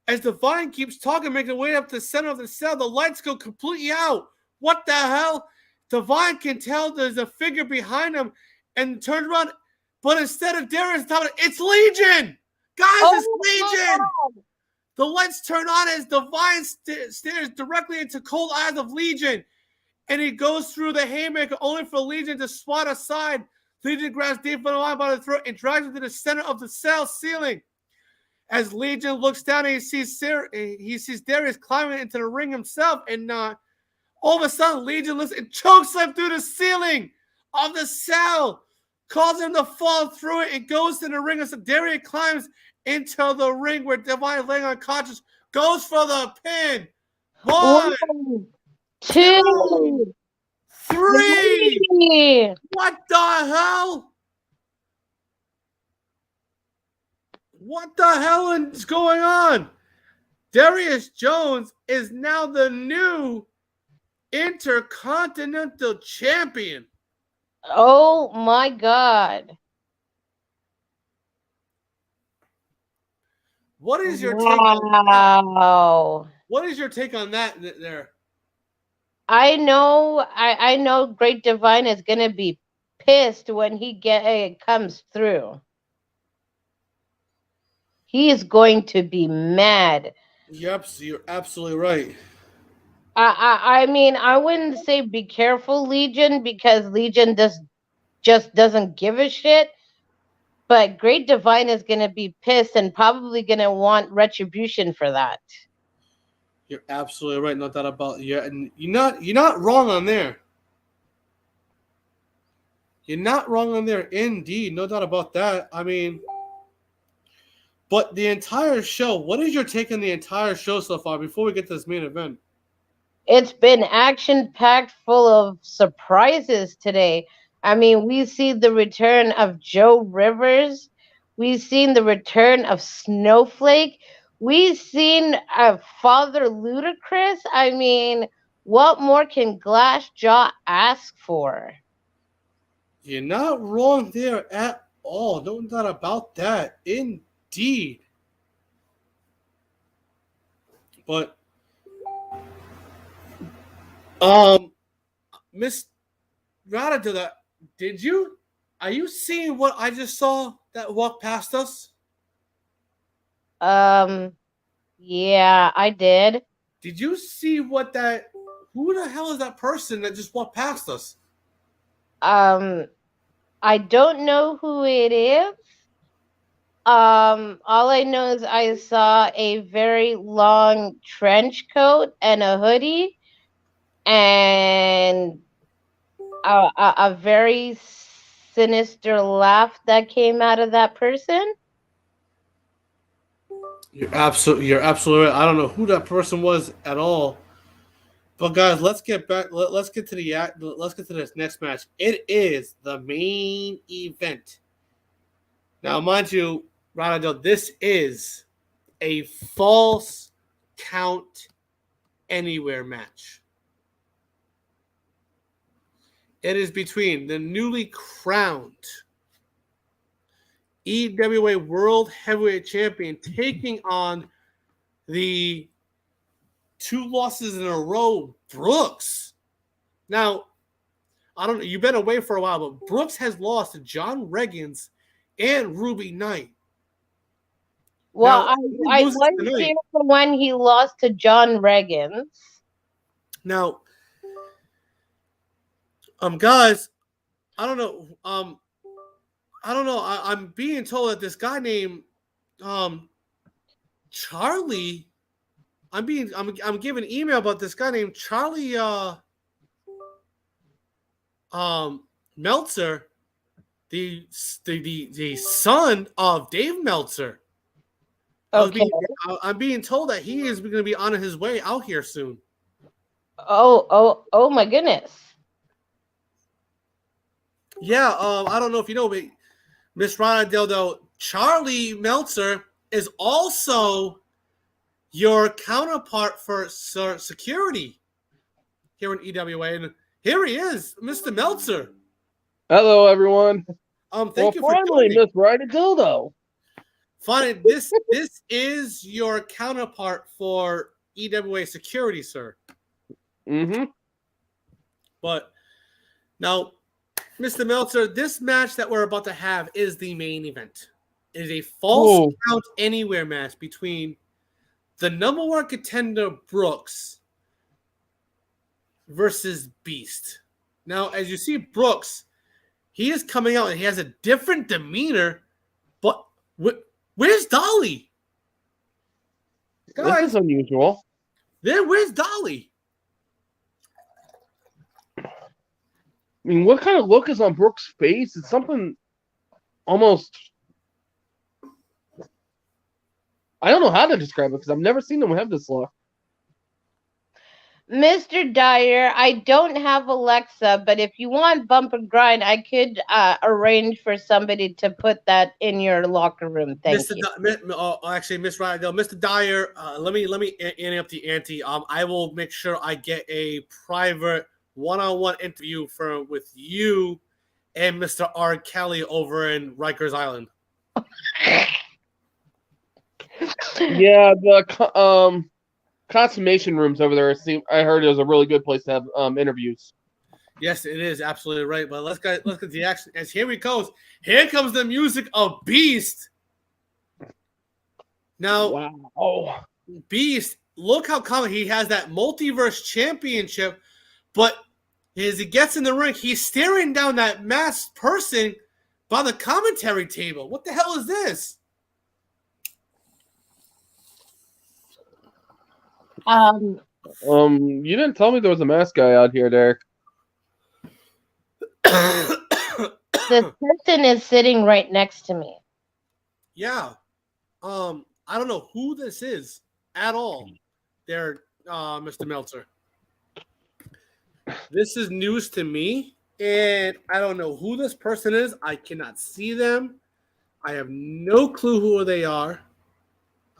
As Divine keeps talking, making way up to the center of the cell, the lights go completely out. What the hell? Divine can tell there's a figure behind him and turns around, but instead of Darius, it's Legion! Guys, it's Legion! The lights turn on as Divine stares directly into cold eyes of Legion, and he goes through the haymaker only for Legion to swat aside. Legion grabs Dave Van by the throat and drags him to the center of the cell ceiling. As Legion looks down and he sees Darius climbing into the ring himself, and all of a sudden Legion looks and chokes him through the ceiling of the cell, causes him to fall through it, and goes to the ring. So Darius climbs into the ring where Divine is laying unconscious, goes for the pin. 1, 2, 3. What the hell? What the hell is going on? Darius Jones is now the new Intercontinental Champion. Oh my God. What is your take on that? Wow. What is your take on that there? I know Great Divine is gonna be pissed when it comes through. He is going to be mad. Yep, so you're absolutely right. I mean, I wouldn't say be careful, Legion, because Legion just doesn't give a shit. But Great Divine is gonna be pissed and probably gonna want retribution for that. You're absolutely right. No doubt about it. Yeah, and you're not wrong on there. You're not wrong on there, indeed. No doubt about that. I mean, but the entire show, what is your take on the entire show so far before we get to this main event? It's been action-packed, full of surprises today. I mean, we see the return of Joe Rivers. We've seen the return of Snowflake. We've seen Father Ludacris. I mean, what more can Glassjaw ask for? You're not wrong there at all. No doubt about that. Indeed. But Miss Radadilla, are you seeing what I just saw that walked past us? Yeah, I did. Did you see who the hell is that person that just walked past us? I don't know who it is. All I know is I saw a very long trench coat and a hoodie and a very sinister laugh that came out of that person. You're absolutely right. I don't know who that person was at all. But guys, let's get back. Let's get to this next match. It is the main event. Now, mind you, Radadil, this is a false count anywhere match. It is between the newly crowned EWA World Heavyweight Champion taking on the 2 losses in a row, Brooks. Now, I don't know. You've been away for a while, but Brooks has lost to John Reggins and Ruby Knight. Well, Now, I was here for when he lost to John Reggins. Now, guys, I don't know. I'm being told that this guy named Charlie. I'm giving an email about this guy named Charlie Meltzer, the son of Dave Meltzer. Okay. I'm being told that he is going to be on his way out here soon. Oh my goodness. Yeah, I don't know if you know, but Miss Rana Dildo, Charlie Meltzer is also your counterpart for security here in EWA. And here he is, Mr. Meltzer. Hello, everyone. Thank you for finally, joining. Miss Rida Dildo. Finally, this is your counterpart for EWA security, sir. Mm-hmm. But now, Mr. Meltzer, this match that we're about to have is the main event. It is a false count anywhere match between the number 1 contender, Brooks, versus Beast. Now, as you see, Brooks, he is coming out and he has a different demeanor, but where's Dolly? Guys, This is unusual. where's Dolly? I mean, what kind of look is on Brooks' face? It's something almost... I don't know how to describe it because I've never seen him have this look. Mr. Dyer, I don't have Alexa, but if you want Bump and Grind, I could arrange for somebody to put that in your locker room. Thank you. Actually, Miss Rydell, Mr. Dyer, let me ante up the ante. I will make sure I get a private one-on-one interview with you and Mr. R. Kelly over in Rikers Island. Yeah, the consummation rooms over there. I heard it was a really good place to have interviews. Yes, it is absolutely right. But let's get the action. As here we goes. Here comes the music of Beast. Now, wow. Beast, look how common he has that multiverse championship, but as he gets in the ring, he's staring down that masked person by the commentary table. What the hell is this? You didn't tell me there was a mask guy out here, Derek. The person is sitting right next to me. Yeah. I don't know who this is at all. There, Mr. Meltzer. This is news to me, and I don't know who this person is. I cannot see them. I have no clue who they are.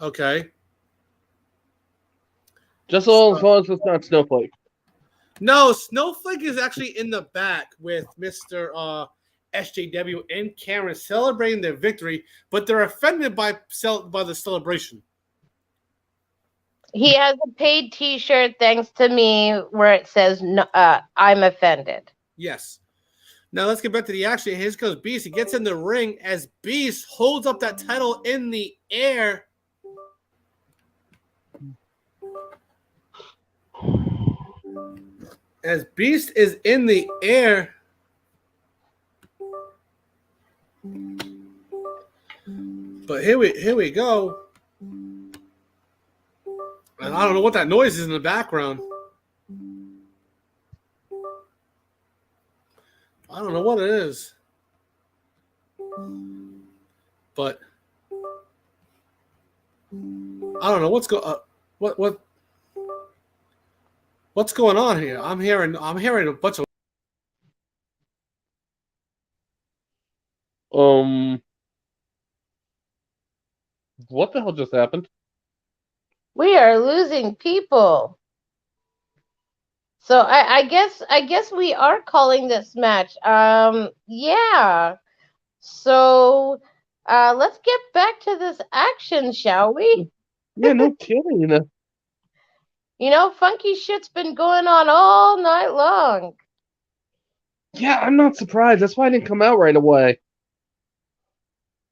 Okay. Just as long as it's not Snowflake. No, Snowflake is actually in the back with Mr. SJW and Karen celebrating their victory, but they're offended by the celebration. He has a paid T-shirt, thanks to me, where it says, I'm offended. Yes. Now let's get back to the action. Here goes Beast. He gets in the ring as Beast holds up that title in the air. As Beast is in the air. But here we go. And I don't know what that noise is in the background. I don't know what it is. But I don't know what's going on here. I'm hearing a bunch of what the hell just happened? We are losing people. So I guess we are calling this match. Yeah. So let's get back to this action, shall we? Yeah, no kidding. You know, funky shit's been going on all night long. Yeah, I'm not surprised. That's why I didn't come out right away.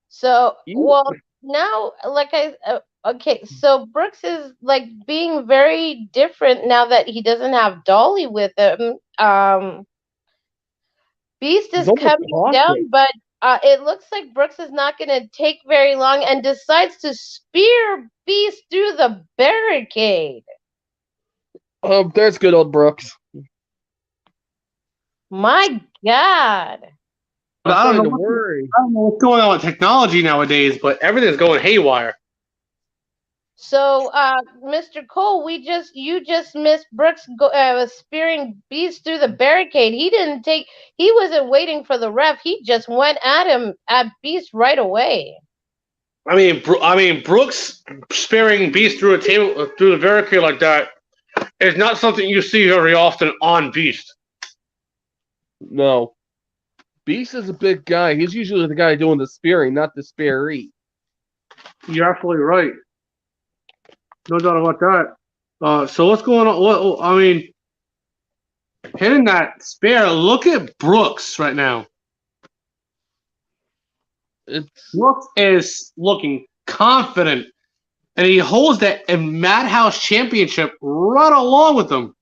So, You- well, now, okay, so Brooks is like being very different now that he doesn't have Dolly with him. Beast He's is almost coming cautious. down, but it looks like Brooks is not going to take very long and decides to spear Beast through the barricade. There's good old Brooks. My God. But I'm I don't starting know to worry. I don't know what's going on with technology nowadays, but everything's going haywire. So, Mr. Cole, you just missed Brooks spearing Beast through the barricade. He wasn't waiting for the ref. He just went at Beast right away. I mean, Brooks spearing Beast through the barricade like that is not something you see very often on Beast. No. Beast is a big guy. He's usually the guy doing the spearing, not the spearee. You're absolutely right. No doubt about that. So what's going on? Hitting that spear. Look at Brooks right now. Brooks is looking confident, and he holds that Madhouse Championship right along with him.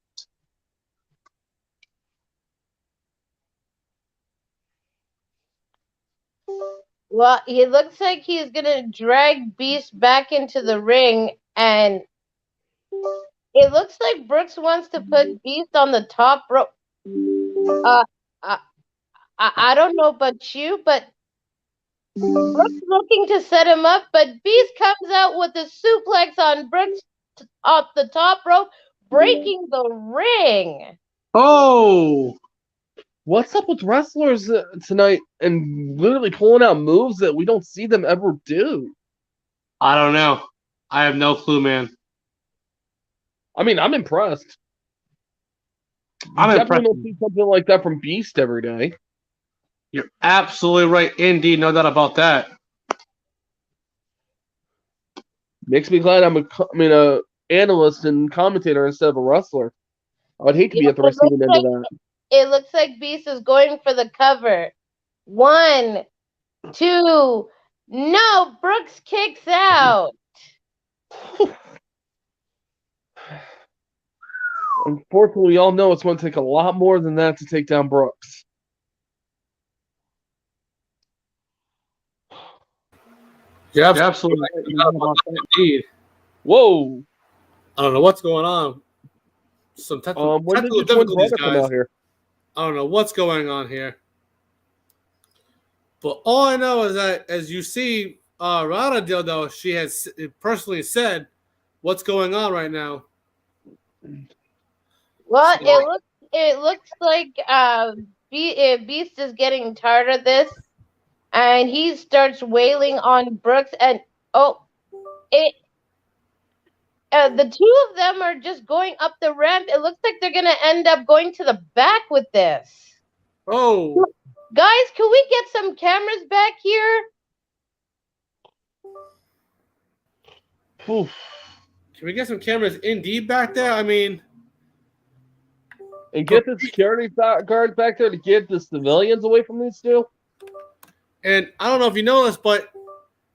Well, he looks like he's gonna drag Beast back into the ring, and it looks like Brooks wants to put Beast on the top rope. I don't know about you, but Brooks looking to set him up, but Beast comes out with a suplex on Brooks off the top rope, breaking the ring. Oh, What's up with wrestlers tonight and literally pulling out moves that we don't see them ever do? I don't know. I have no clue, man. I mean, I'm impressed. I'm You impressed. definitely don't see something like that from Beast every day. You're absolutely right, indeed. No doubt about that. Makes me glad I'm a analyst and commentator instead of a wrestler. I would hate to be at the receiving end of that. It looks like Beast is going for the cover. 1, 2, no, Brooks kicks out. Unfortunately, we all know it's going to take a lot more than that to take down Brooks. You're absolutely right. No doubt about that, indeed. Whoa! I don't know what's going on. Some technical When did the twin difficulties, brother come guys. out here? I don't know what's going on here. But all I know is that, as you see, Rana Dildo, she has personally said what's going on right now. Well, it looks like Beast is getting tired of this, and he starts wailing on Brooks. And the two of them are just going up the ramp. It looks like they're gonna end up going to the back with this. Oh, Guys, can we get some cameras back here? Oof. can we get some cameras indeed back there? I mean, And get the security guards back there to get the civilians away from these two? and I don't know if you know this, but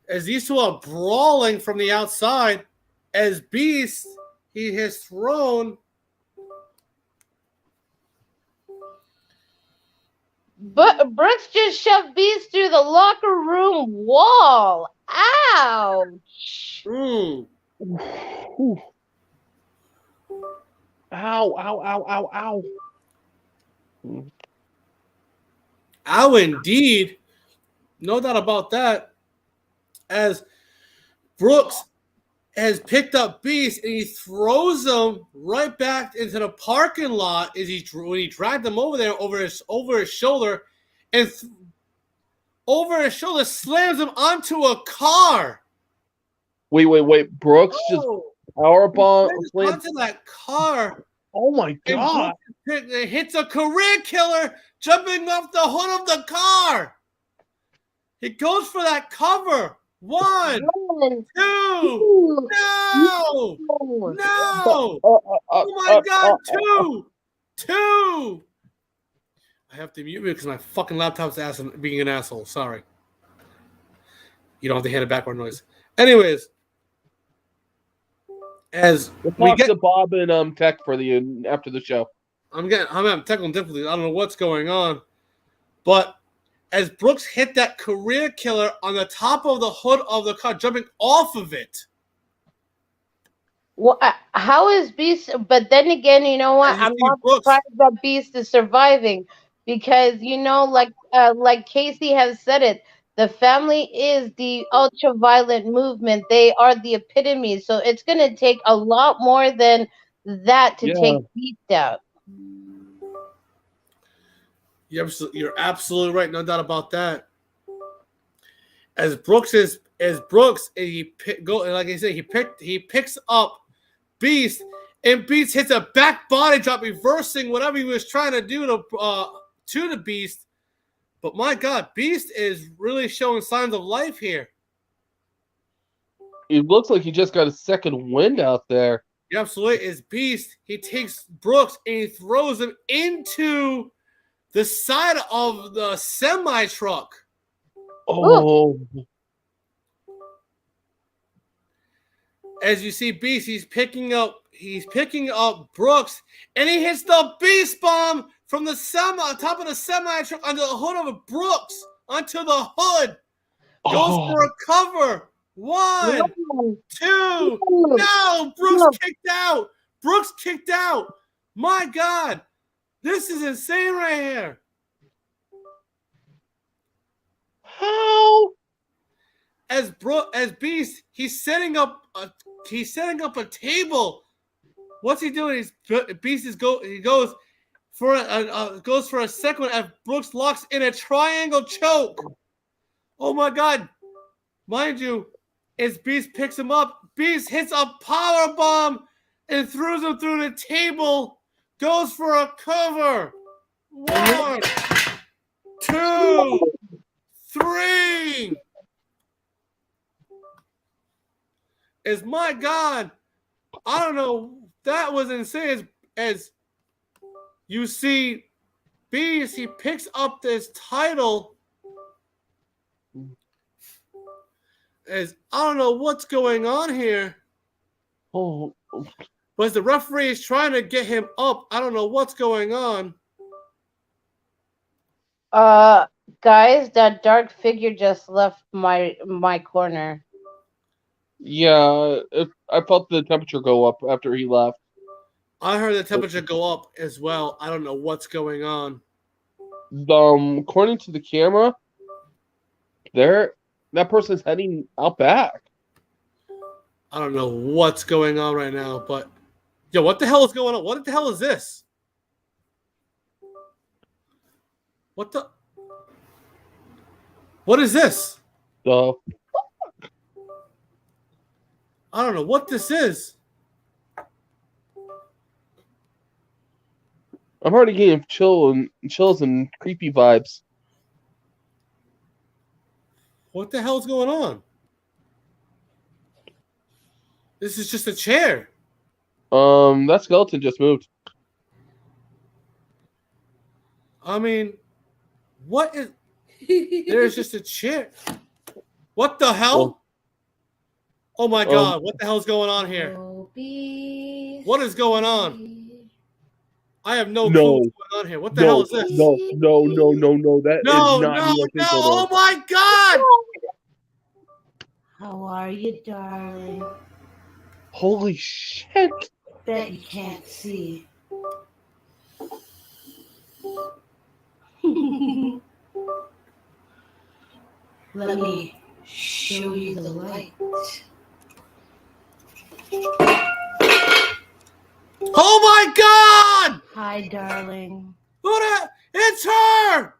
as these two are brawling from the outside, as Beast, he has thrown. But Brooks just shoved Beast through the locker room wall. Ouch! Mm, Oof. Ow, ow, ow, ow, ow. ow, indeed. No doubt about that. As Brooks has picked up Beast and he throws him right back into the parking lot when he dragged him over there over his shoulder, and over his shoulder slams him onto a car. Wait. Brooks just powerbomb slammed. onto that car. Oh my And god. Brooks hits a career killer jumping off the hood of the car. He goes for that cover 1, 2. Two. No! No. No! Oh my God! 2. I have to mute it because my fucking laptop's being an asshole. Sorry. You don't have to hear the background noise. Anyways, as We'll we talk get, to Bob and Tech for the after the show. I'm having technical difficulties. I don't know what's going on, but as Brooks hit that career killer on the top of the hood of the car, jumping off of it. Well, how is Beast? But then again, you know what? As you I'm see not Brooks- surprised that Beast is surviving because like Casey has said it. The family is the ultra-violent movement. They are the epitome. So it's gonna take a lot more than that to take Beast out. You're absolutely right. No doubt about that. As Brooks, like I said, he picks up Beast, and Beast hits a back body drop, reversing whatever he was trying to do to the Beast. But my God, Beast is really showing signs of life here. It looks like he just got a second wind out there. Yeah, absolutely. Is Beast. He takes Brooks and he throws him into the side of the semi truck. Oh, As you see Beast, he's picking up Brooks, and he hits the Beast bomb from the top of the semi truck onto the hood of Brooks, onto the hood. Goes for a cover. 1, 2. No, Brooks kicked out. Brooks kicked out. My God, this is insane right here. how? As Beast, he's setting up a table. What's he doing? He goes for a second as Brooks locks in a triangle choke. Oh my God! Mind you, as Beast picks him up, Beast hits a power bomb and throws him through the table. Goes for a cover. 1, 2, 3. Is my God, I don't know. That was insane. As you see, Beast, he picks up this title. As I don't know what's going on here. Oh, But as the referee is trying to get him up, I don't know what's going on. Guys, that dark figure just left my corner. yeah. I felt the temperature go up after he left. I heard the temperature go up as well. I don't know what's going on. According to the camera, that person's heading out back. I don't know what's going on right now, but yo, what the hell is going on? What the hell is this? What is this? So I don't know what this is. I'm already getting chills and creepy vibes. What the hell's going on? This is just a chair. That skeleton just moved. I mean, what is... There's just a chair. What the hell? Oh my God, what the hell's going on here? What is going on? I have no clue what's going on here. What the hell is this? No. That is not New York Oh my God! How are you, darling? Holy shit! Bet you can't see. Let me show you the light. Oh my God! Hi, darling. It's her!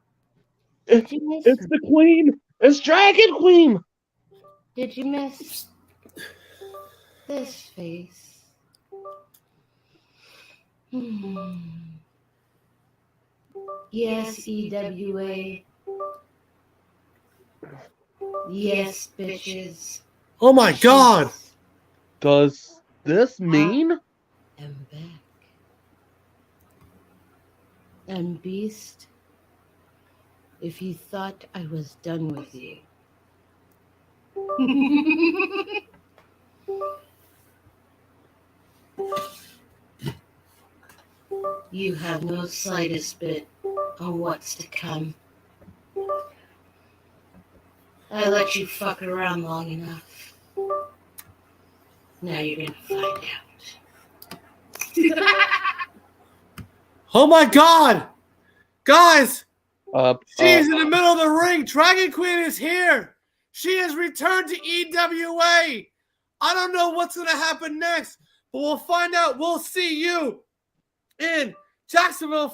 Did you miss? It's the queen! It's Dragon Queen! Did you miss this face? Yes, EWA. Yes, bitches. Oh my God! Does this mean? I'm back. And Beast, if you thought I was done with you. You have no slightest bit on what's to come. I let you fuck around long enough. Now you're gonna find out. Oh my God! Guys, she's in Uh, the middle of the ring. Dragon Queen is here. She has returned to EWA. I don't know what's going to happen next, but we'll find out. We'll see you in Jacksonville,